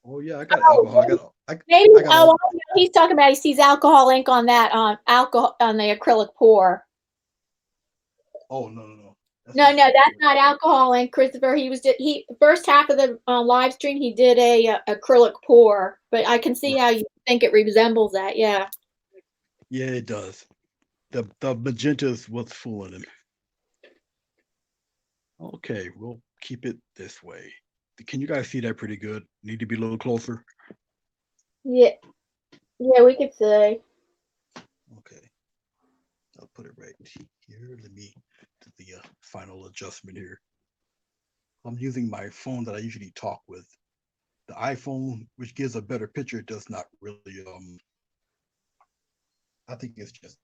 Oh yeah, I got alcohol. He's talking about he sees alcohol ink on that alcohol on the acrylic pour. Oh no. That's not alcohol ink, Christopher. First half of the live stream he did a acrylic pour, but I can see how you think it resembles that. Yeah. Yeah, it does. The magentas was fooling him. Okay, we'll keep it this way. Can you guys see that pretty good? Need to be a little closer. Yeah, we could say. Okay, I'll put it right here. Let me do the final adjustment here. I'm using my phone that I usually talk with. The iPhone, which gives a better picture, does not really. I think it's just.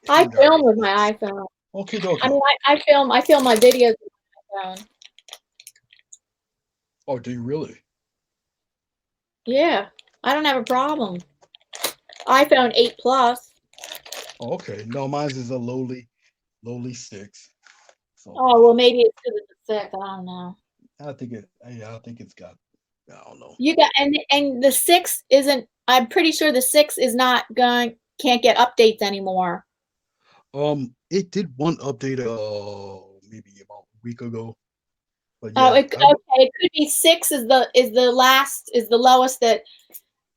I film with my iPhone. Okay. I mean, I film my videos with my phone. Oh, do you really? Yeah, I don't have a problem. iPhone 8 Plus. Oh, okay. No, mine is a lowly 6. So, oh well, maybe it's because it's a 6. I don't know. I think it's got. I don't know. You got and the 6 isn't. I'm pretty sure the 6 is not can't get updates anymore. It did one update maybe about a week ago. But yeah, it could be 6 is the lowest that the lowest that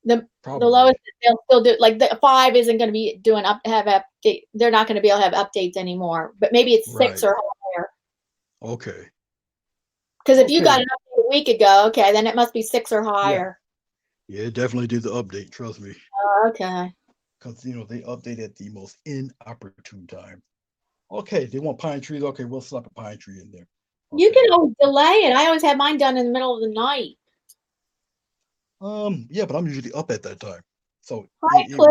they'll still do. Like the 5 isn't going to be doing update. They're not going to be able to have updates anymore. But maybe it's 6 or higher. Okay. Because if you got an update a week ago, okay, then it must be 6 or higher. Yeah, it definitely did the update. Trust me. Okay. Because they update at the most inopportune time. Okay, they want pine trees. Okay, we'll slap a pine tree in there. Okay. You can always delay it. I always have mine done in the middle of the night. Yeah, but I'm usually up at that time. So hi, Cliff.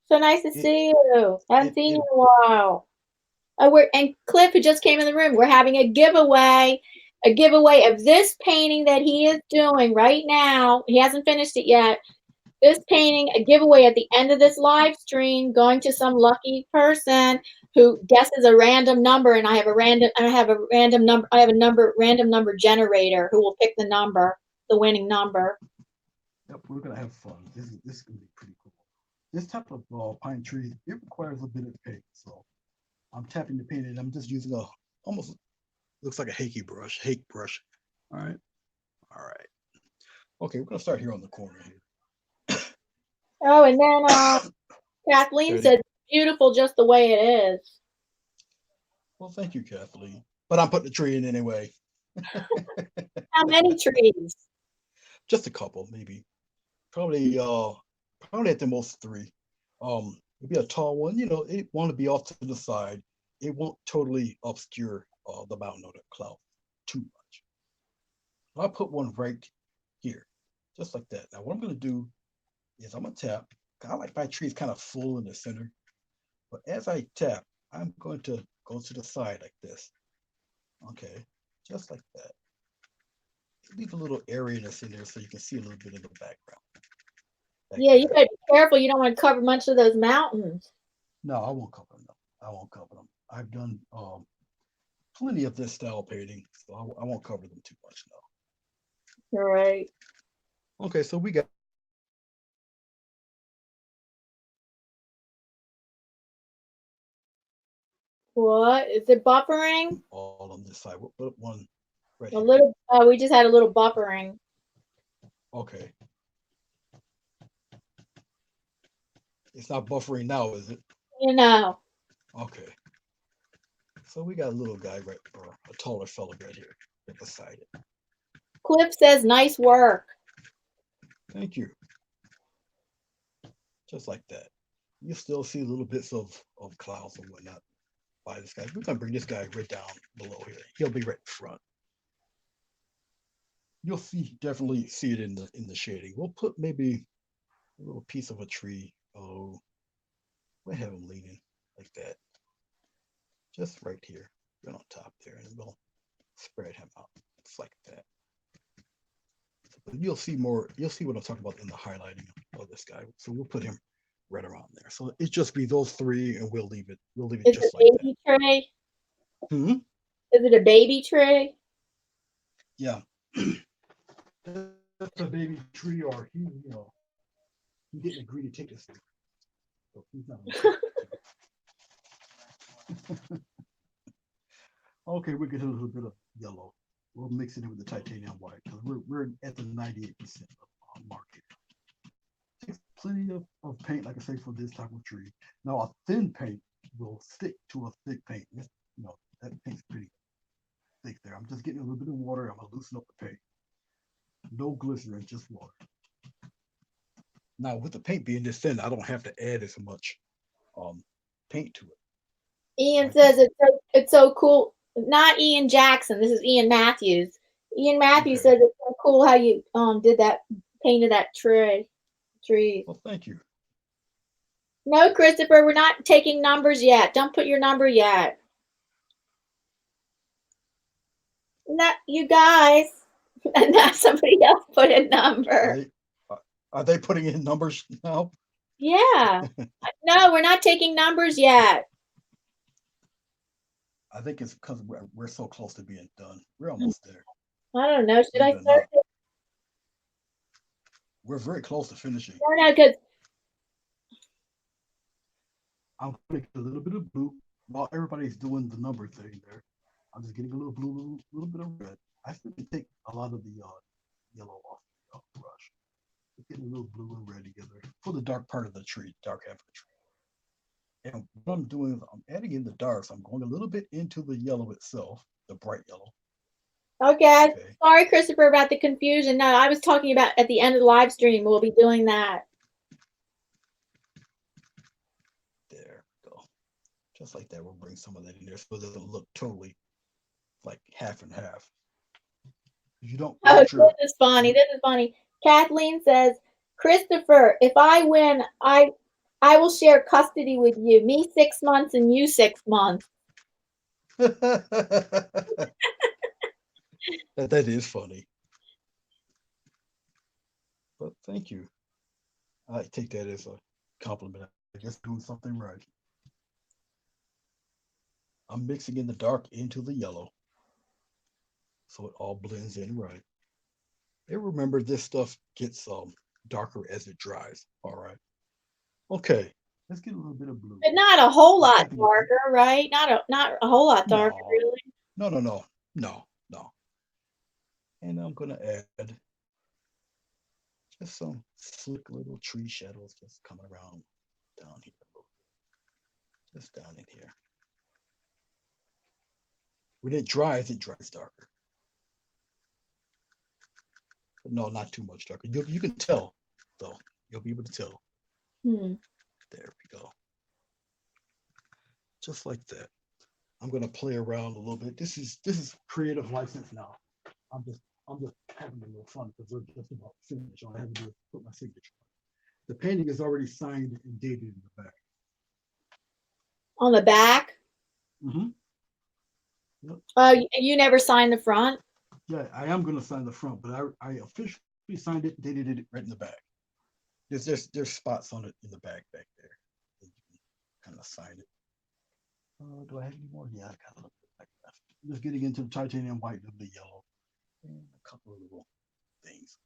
So nice to see you. I haven't seen you in a while. And Cliff, who just came in the room, we're having a giveaway of this painting that he is doing right now. He hasn't finished it yet. this painting a giveaway at the end of this live stream, going to some lucky person who guesses a random number, and I have a random number generator who will pick the winning number. Yep, we're gonna have fun. This is gonna be pretty cool. This type of pine tree, it requires a bit of paint, so I'm tapping the paint and I'm just using a almost looks like a hake brush. All right, all right. Okay, we're gonna start here on the corner here. Oh, and then Kathleen said, beautiful just the way it is. Well, thank you, Kathleen. But I'm putting the tree in anyway. How many trees? Just a couple, maybe. Probably at the most 3. Maybe a tall one, it want to be off to the side. It won't totally obscure the mountain or the cloud too much. I'll put one right here, just like that. Now what I'm gonna do is I'm gonna tap. I like my trees kind of full in the center, but as I tap, I'm going to go to the side like this. Okay, just like that. Leave a little areaness in there so you can see a little bit of the background. Yeah, you gotta be careful. You don't want to cover much of those mountains. No, I won't cover them. I won't cover them. I've done plenty of this style painting, so I won't cover them too much now. All right. Okay, so we got What is it buffering? all on this side. We'll put one right A here. little. We just had a little buffering. Okay. It's not buffering now, is it? Okay. So we got a little guy right, or a taller fella right here beside it. Cliff says, nice work. Thank you. Just like that. You still see little bits of clouds and whatnot by this guy. We're gonna bring this guy right down below here. He'll be right in front. You'll definitely see it in the shading. We'll put maybe a little piece of a tree. Oh, we'll have him leaning like that. Just right here, right on top there, and we'll spread him out just like that. But you'll see more. You'll see what I'm talking about in the highlighting of this guy. So we'll put him right around there. So it just be those 3, and we'll leave it. We'll leave it just like that. Baby tray? Hmm? Is it a baby tray? Yeah. That's a baby tree, or he didn't agree to take this thing. So he's not. Okay, we're getting a little bit of yellow. We'll mix it in with the titanium white because we're at the 98% mark here. Takes plenty of paint, like I say, for this type of tree. Now a thin paint will stick to a thick paint. That paint's pretty thick there. I'm just getting a little bit of water. I'm gonna loosen up the paint. No glycerin, just water. Now with the paint being this thin, I don't have to add as much paint to it. Ian says it's so cool. Not Ian Jackson. This is Ian Matthews. Ian Matthews says it's so cool how you painted that tree. Well, thank you. No, Christopher, we're not taking numbers yet. Don't put your number yet. Not you guys. And now somebody else put a number. Are they putting in numbers now? Yeah. No, we're not taking numbers yet. I think it's because we're so close to being done. We're almost there. I don't know. Should I start it? We're very close to finishing. No, because I'm going to get a little bit of blue while everybody's doing the number thing there. I'm just getting a little blue, a little bit of red. I still can take a lot of the yellow off the brush. Getting a little blue and red together for the dark part of the tree, dark half of the tree. And what I'm doing is I'm adding in the darks. I'm going a little bit into the yellow itself, the bright yellow. Okay. Sorry, Christopher, about the confusion. No, I was talking about at the end of the live stream. We'll be doing that. There we go. Just like that, we'll bring some of that in there so it doesn't look totally like half and half. You don't. Oh, this is funny. This is funny. Kathleen says, Christopher, if I win, I will share custody with you. Me 6 months and you 6 months. That is funny. But thank you. I take that as a compliment. I guess doing something right. I'm mixing in the dark into the yellow so it all blends in right. And remember, this stuff gets darker as it dries. All right. Okay. Let's get a little bit of blue. But not a whole Just lot taking darker, right? Not a whole lot darker, no, really. no. And I'm gonna add just some slick little tree shadows just coming around down here, just down in here. When it dries darker. But no, not too much darker. You can tell, though. You'll be able to tell. Hmm. There we go. Just like that. I'm gonna play around a little bit. This is creative license now. I'm just having a little fun because we're just about finished. All I have to do is put my signature on. The painting is already signed and dated in the back. On the back? Mm-hmm. Yep. You never signed the front? Yeah, I am gonna sign the front, but I officially signed it, dated it right in the back. There's spots on it in the back there. You can kind of sign it. Do I have any more? Yeah, I got a little bit back left. I'm just getting into the titanium white and the yellow and a couple of little things.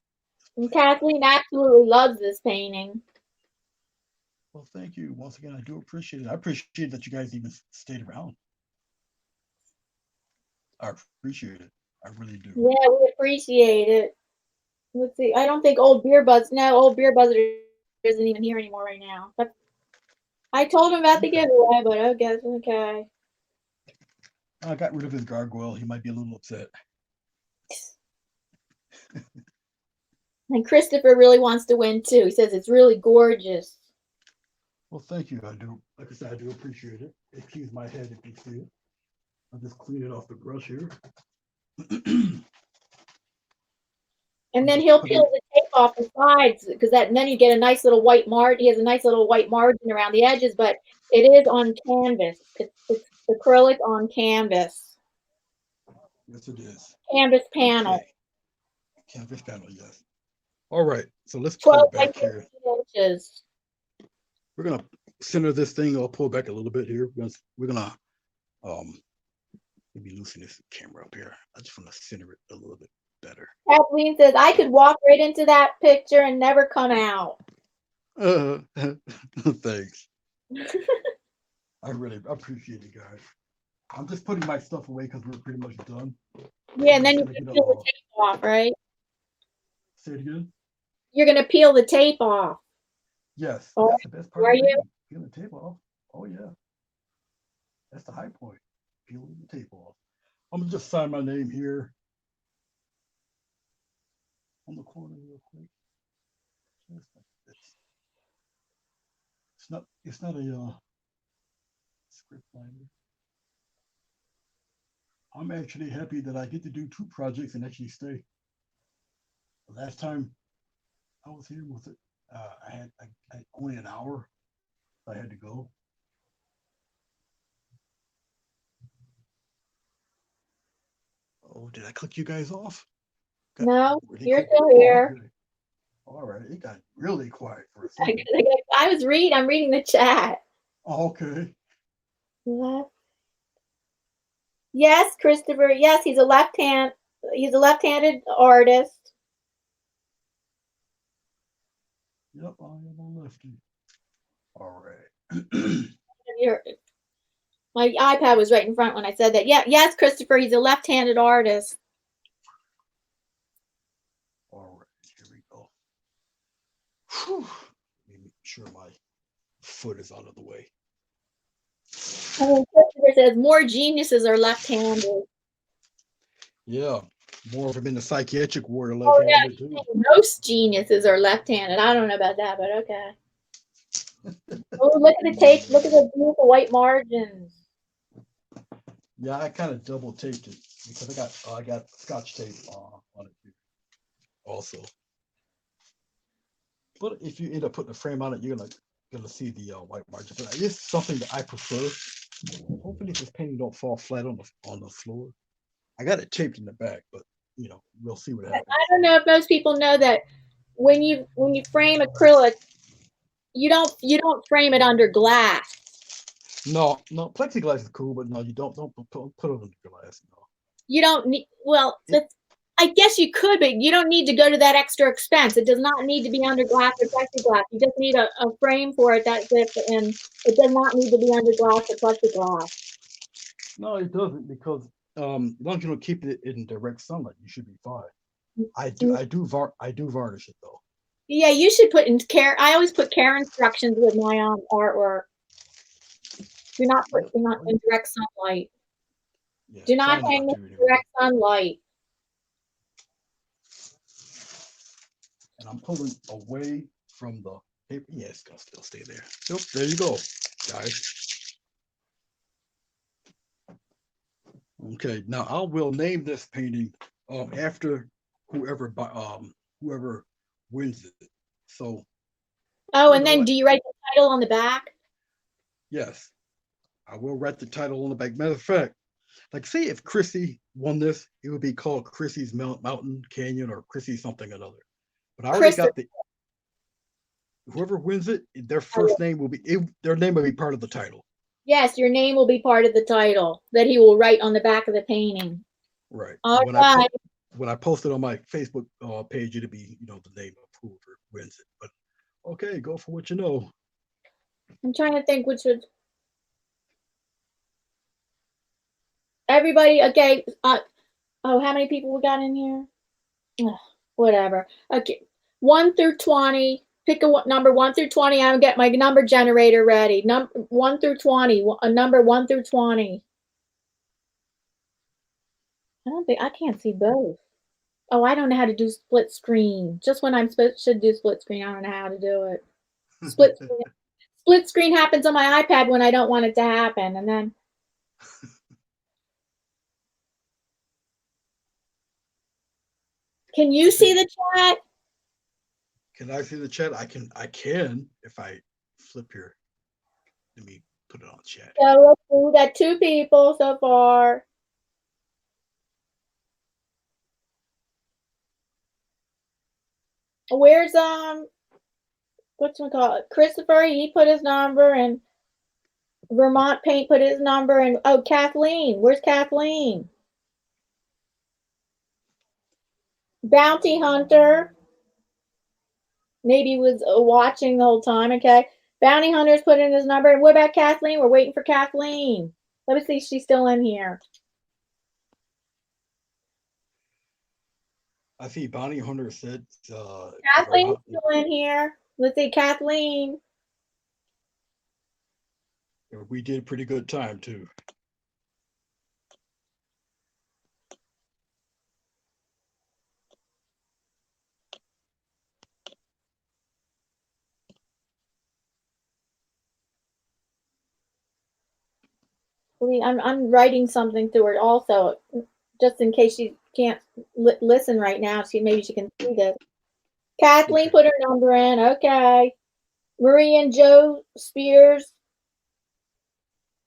And Kathleen absolutely loves this painting. Well, thank you. Once again, I do appreciate it. I appreciate that you guys even stayed around. I appreciate it. I really do. Yeah, we appreciate it. Let's see. I don't think old beer buzz. No, old beer buzzer isn't even here anymore right now. But I told him about the giveaway, but I guess okay. I got rid of his gargoyle. He might be a little upset. And Christopher really wants to win too. He says it's really gorgeous. Well, thank you. I do. Like I said, I do appreciate it. Excuse my head if you see it. I'll just clean it off the brush here. And then he'll peel the tape off the sides because then you get a nice little white margin. He has a nice little white margin around the edges, but it is on canvas. It's acrylic on canvas. Yes, it is. Canvas panel. Okay. Canvas panel, yes. All right, so let's pull back here. Inches. We're gonna center this thing. I'll pull back a little bit here. We're gonna maybe loosen this camera up here. I just want to center it a little bit better. Kathleen says I could walk right into that picture and never come out. Thanks. I really appreciate it, guys. I'm just putting my stuff away because we're pretty much done. Yeah, and then you can peel the tape off, right? Say it again. You're gonna peel the tape off. Yes, oh, that's the best part. Are you? Peeling the tape off. Oh yeah, that's the high point. Peeling the tape off. I'm gonna just sign my name here on the corner real quick. Just like this. It's not a script binder. I'm actually happy that I get to do 2 projects and actually stay. The last time I was here with it, I had only an hour. I had to go. Oh, did I click you guys off? No, really you're still here. Oh, okay. All right, it got really quiet for a second. I'm reading the chat. Oh, okay. Left. Yes, Christopher. Yes, he's a left-handed artist. Yep, I am a lefty. All right. My iPad was right in front when I said that. Yeah, yes, Christopher, he's a left-handed artist. All right, here we go. Whew. Let me make sure my foot is out of the way. And Christopher says more geniuses are left-handed. Yeah, more of them in the psychiatric ward are left-handed too. Most geniuses are left-handed. I don't know about that, but okay. Oh, look at the tape. Look at the beautiful white margins. Yeah, I kind of double taped it because I got Scotch tape on it too. Also, but if you end up putting a frame on it, you're gonna see the white margin. But it's something that I prefer. Hopefully, this painting don't fall flat on the floor. I got it taped in the back, but we'll see what happens. I don't know if most people know that when you frame acrylic, You don't frame it under glass. No, no, plexiglass is cool, but no, you don't put it on the glass. No. You don't need, well, It, I guess you could, but you don't need to go to that extra expense. It does not need to be under glass or plexiglass. You just need a frame for it. That's it, and it does not need to be under glass or plexiglass. no, it doesn't because as long as you don't keep it in direct sunlight, you should be fine. I do varnish it though. Yeah, you should put in care. I always put care instructions with my artwork. Do not put in direct sunlight. Yeah, Do not trying hang not in to anyway. direct sunlight. And I'm pulling away from the paper. Yeah, it's gonna still stay there. Yep, there you go, guys. Okay, now I will name this painting after whoever wins it. So Oh, and then do you write the title on the back? yes, I will write the title on the back. Matter of fact, like say if Chrissy won this, it would be called Chrissy's Mountain Canyon or Chrissy something or another. But I already got the whoever wins it, their first name will be their name will be part of the title. Yes, your name will be part of the title that he will write on the back of the painting. Right. All right. When I post it on my Facebook page, it'll be the name of whoever wins it. But okay, go for what you know. I'm trying to think which would. Everybody, okay. Oh, how many people we got in here? Ugh, whatever. Okay, 1 through 20. Pick a number 1 through 20. I'll get my number generator ready. Number 1 through 20. A number 1 through 20. I can't see both. Oh, I don't know how to do split screen. Just when I'm should do split screen, I don't know how to do it. Split screen happens on my iPad when I don't want it to happen, and then. Can you see the chat? Can I see the chat? I can if I flip here. Let me put it on chat. So we got 2 people so far. Where's what's we call it? Christopher, he put his number, and Vermont Paint put his number, and oh, Kathleen, where's Kathleen? Bounty Hunter, maybe was watching the whole time. Okay, Bounty Hunter's put in his number, and what about Kathleen? We're waiting for Kathleen. Let me see if she's still in here. I see Bounty Hunter said Kathleen's still in here. Let's see, Kathleen. We did pretty good time too. I'm writing something to her also, just in case she can't listen right now. Maybe she can see this. Kathleen put her number in. Okay. Marie and Joe Spears.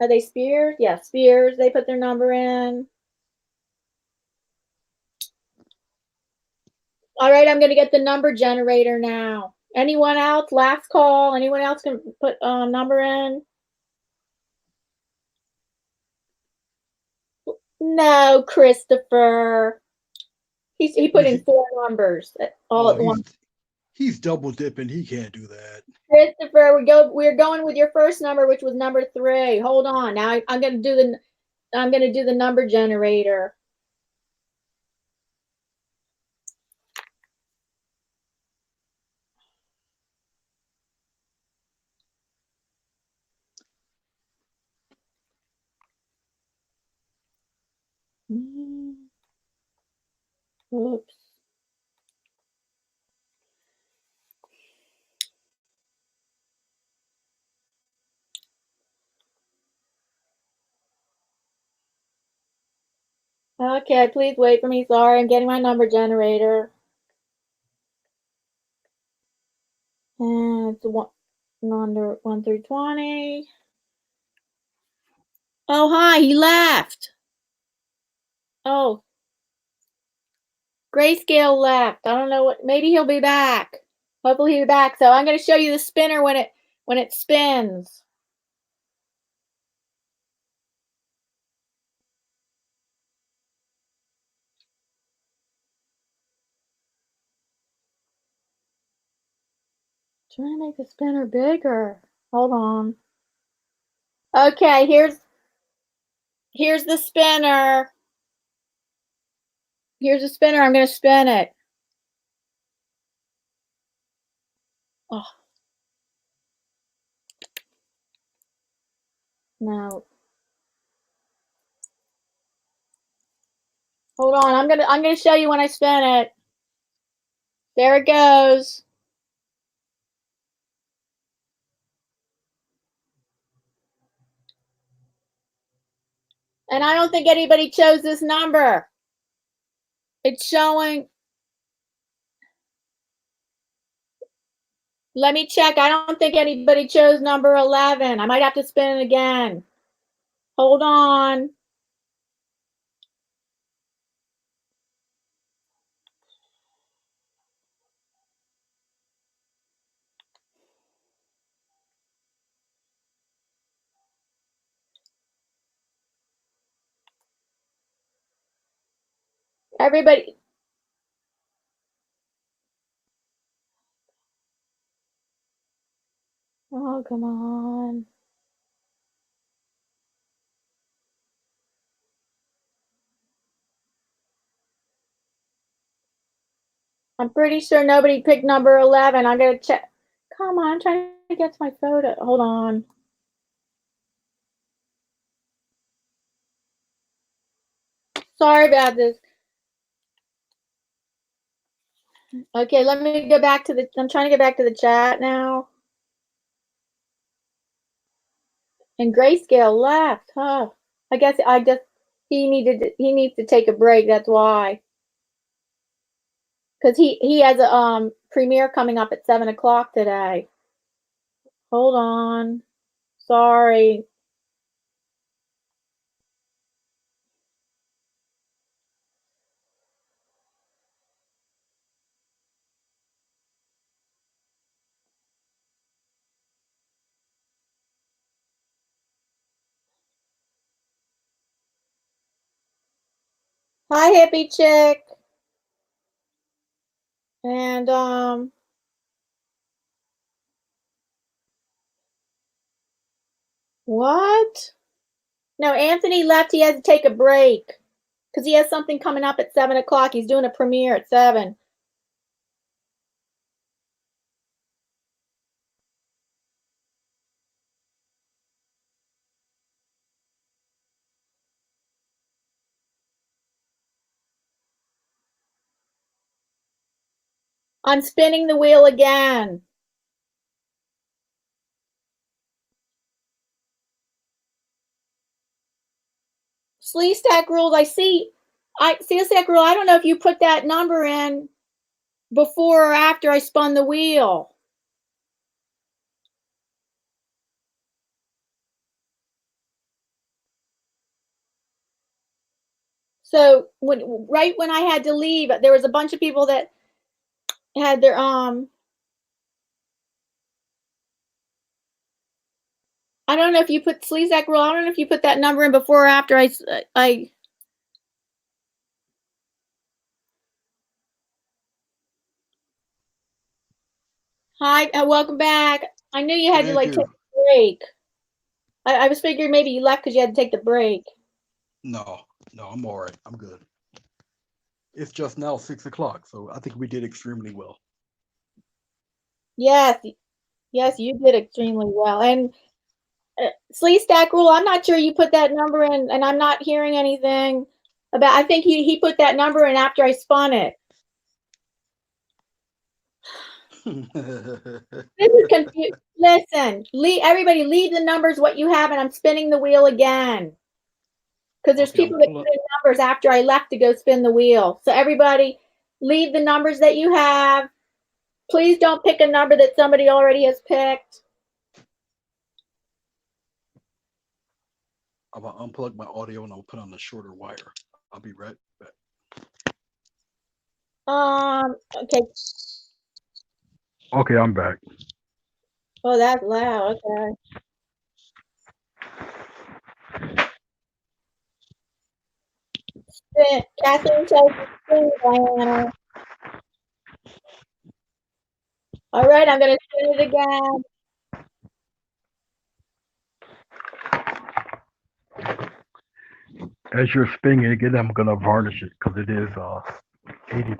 Are they Spears? Yeah, Spears. They put their number in. All right, I'm going to get the number generator now. Anyone else? Last call. Anyone else can put number in? No, Christopher. He put in 4 numbers all at once. He's double dipping. He can't do that. Christopher, we're going with your first number, which was number 3. Hold on. Now I'm going to do the number generator. Oops. Okay, please wait for me. Sorry, I'm getting my number generator. And it's number 1 through 20. Oh, hi, he left. Oh, Grayscale left. I don't know maybe he'll be back. Hopefully he'll be back. So I'm going to show you the spinner when it when it spins. Trying to make the spinner bigger. Hold on. Okay, here's the spinner. Here's the spinner. I'm going to spin it. Oh. No. Hold on. I'm gonna show you when I spin it. There it goes. And I don't think anybody chose this number. It's showing. Let me check. I don't think anybody chose number 11. I might have to spin it again. Hold on. Everybody. Oh, come on. I'm pretty sure nobody picked number 11. I'm going to check. Come on, I'm trying to get to my photo. Hold on. Sorry about this. Okay, let me go back to the, I'm trying to get back to the chat now. And Grayscale left, huh? I guess he needs to take a break, that's why. Because he has a premiere coming up at 7 o'clock today. Hold on. Sorry. Hi, hippie chick. And what? No, Anthony left. He has to take a break because he has something coming up at 7 o'clock. He's doing a premiere at 7. I'm spinning the wheel again. Sleeve stack rules. I see a stack rule. I don't know if you put that number in before or after I spun the wheel. So right when I had to leave, there was a bunch of people that had their I don't know if you put sleeve stack rule. I don't know if you put that number in before or after I Hi, welcome back. I knew you had to like take a break. I was figuring maybe you left because you had to take the break. No, I'm all right. I'm good. It's just now 6 o'clock, so I think we did extremely well. Yes, you did extremely well. And sleeve stack rule, I'm not sure you put that number in, and I'm not hearing anything about. I think he put that number in after I spun it. This is confusing. Listen, everybody leave the numbers what you have, and I'm spinning the wheel again. Because there's people that put in numbers after I left to go spin the wheel. So everybody leave the numbers that you have. Please don't pick a number that somebody already has picked. I'm gonna unplug my audio and I'll put on the shorter wire. I'll be right back. Okay. Okay, I'm back. Oh, that's loud. Okay. Kathleen tells me spin, Diana. All right, I'm going to spin it again. As you're spinning it again, I'm gonna varnish it because it is 80%,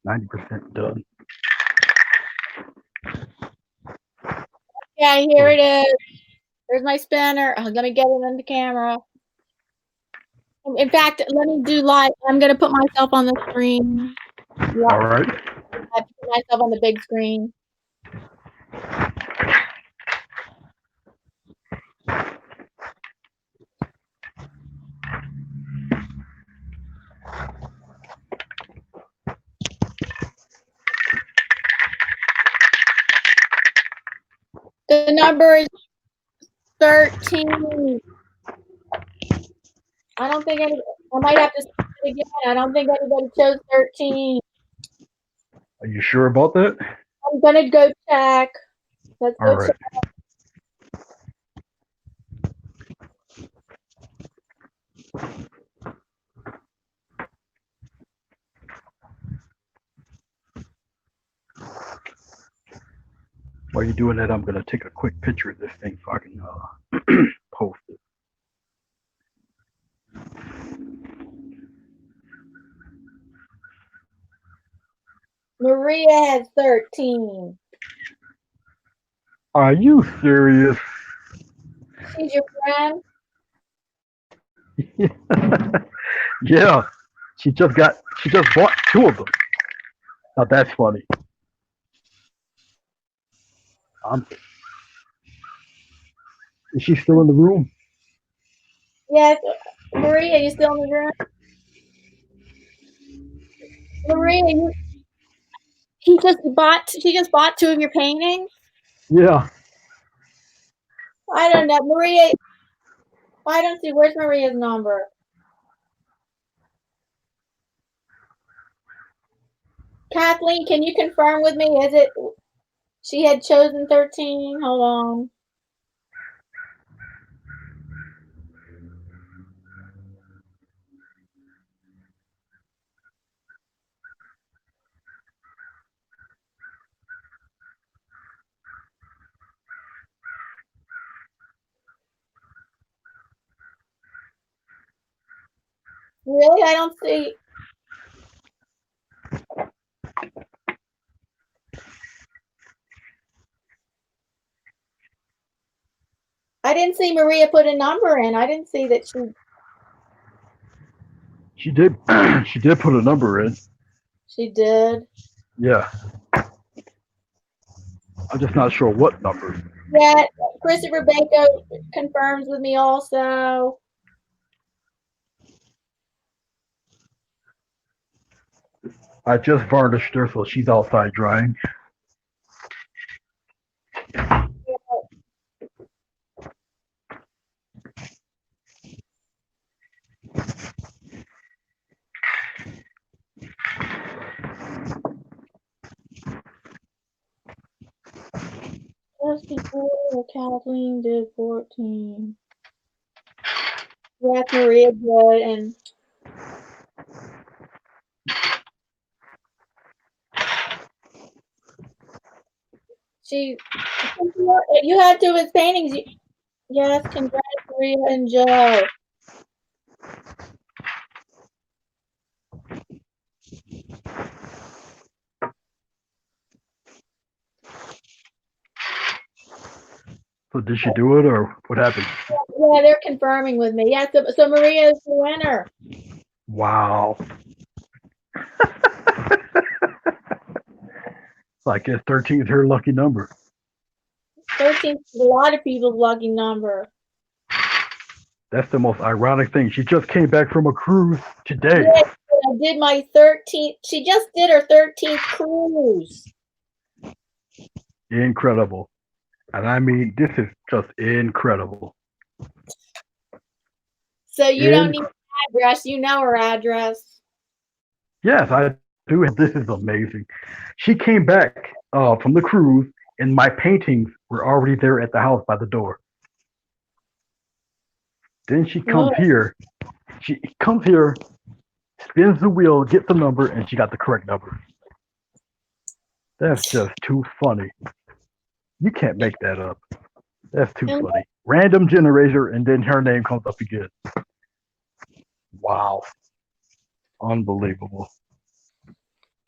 90% done. Yeah, here it is. There's my spinner. I'm going to get it on the camera. In fact, let me do live. I'm going to put myself on the screen. Yeah, All right. I put myself on the big screen. The number is 13. I don't think I might have to say it again. I don't think anybody chose 13. Are you sure about that? I'm going to go check. Let's All go right. check. While you're doing that, I'm gonna take a quick picture of this thing so I can post it. Maria has 13. Are you serious? She's your friend? Yeah. She just bought 2 of them. Now that's funny. Is she still in the room? Yes. Maria, you still in the room? Maria, she just bought 2 of your paintings? Yeah. I don't know. Maria, I don't see. Where's Maria's number? Kathleen, can you confirm with me? Is it she had chosen 13? Hold on. Really? I don't see. I didn't see Maria put a number in. I didn't see that She did she did put a number in. she did. Yeah. I'm just not sure what number. Yeah, Christopher Bako confirms with me also. I just varnished her so she's outside drying. Just before Kathleen did 14. Yes, Maria did, and you had 2 of his paintings. Yes, congrats, Maria and Joe. So did she do it or what happened? Yeah, they're confirming with me. Yeah, so Maria is the winner. Wow. So I guess 13 is her lucky number. 13 is a lot of people's lucky number. That's the most ironic thing. She just came back from a cruise today. Yeah, I did my 13th. She just did her 13th cruise. Incredible. And I mean, this is just incredible. So you don't need an address. You know her address. Yes, I do. This is amazing. She came back from the cruise, and my paintings We're already there at the house by the door. Then she comes Oh, here. She comes here, spins the wheel, gets the number, and she got the correct number. That's just too funny. You can't make that up. That's too and funny. Random generator, and then her name comes up again. Wow. Unbelievable.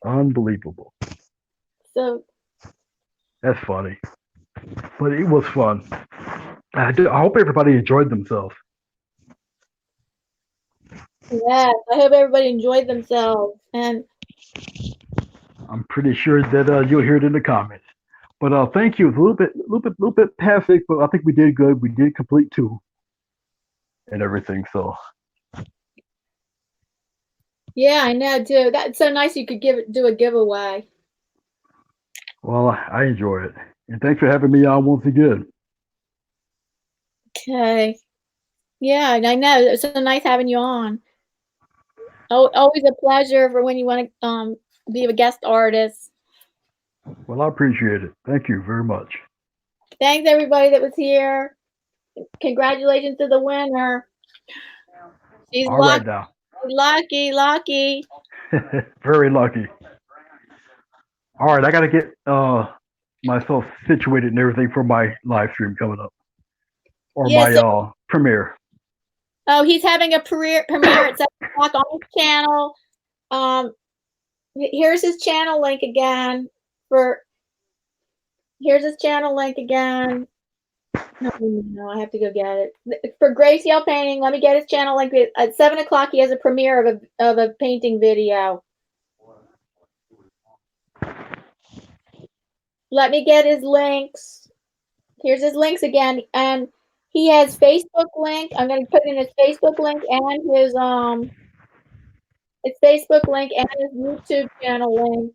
Unbelievable. so That's funny. But it was fun. I hope everybody enjoyed themselves. yes, I hope everybody enjoyed themselves. And I'm pretty sure that you'll hear it in the comments. But thank you. It's a little bit past 6, but I think we did good. We did complete 2 and everything. So yeah, I know too. That's so nice you could do a giveaway. well, I enjoy it, and thanks for having me on once again. Okay. Yeah, and I know it's so nice having you on. Oh, always a pleasure for when you want to be a guest artist. Well, I appreciate it. Thank you very much. Thanks everybody that was here. Congratulations to the winner. She's All right lucky, now. lucky. Very lucky. All right, I got to get myself situated and everything for my live stream coming up, or Yes. my premiere. Oh, he's having a premiere at 7:00 on his channel. Here's his channel link again. Here's his channel link again. No, I have to go get it. For Grayscale Painting, let me get his channel link. At 7:00, he has a premiere of a painting video. Let me get his links. Here's his links again, and he has Facebook link. I'm going to put in his Facebook link and his Facebook link and his YouTube channel link.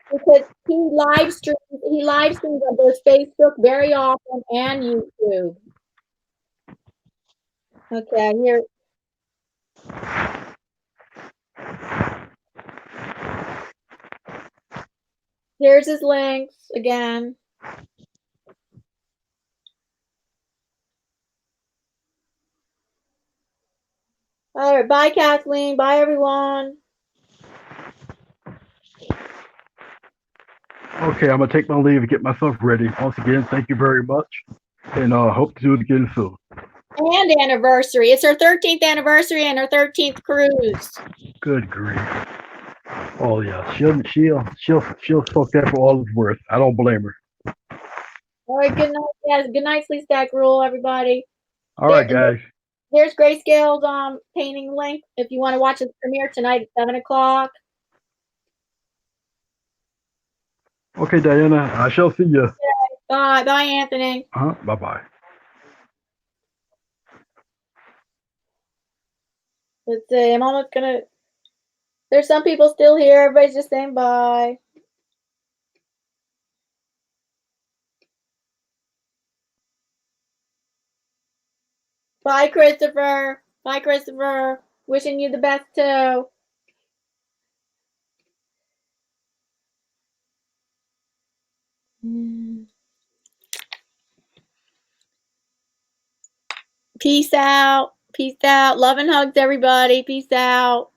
Because he live streams on both Facebook very often and YouTube. Okay, here. Here's his links again. All right, bye Kathleen, bye everyone. Okay, I'm gonna take my leave and get myself ready. Once again, thank you very much, and hope to do it again soon. And anniversary. It's her 13th anniversary and her 13th cruise. Good grief. Oh yeah, she'll soak that for all it's worth. I don't blame her. All right, good night, guys. Good night, Sleep Stack Rule, everybody. All right, guys. There's Grayscale's painting link if you want to watch his premiere tonight at 7:00. Okay, Diana, I shall see you. Bye, Anthony. Bye bye. Let's see. I'm almost gonna. There's some people still here. Everybody's just saying bye. Bye, Christopher. Bye, Christopher. Wishing you the best too. Peace out. Peace out. Love and hugs, everybody. Peace out.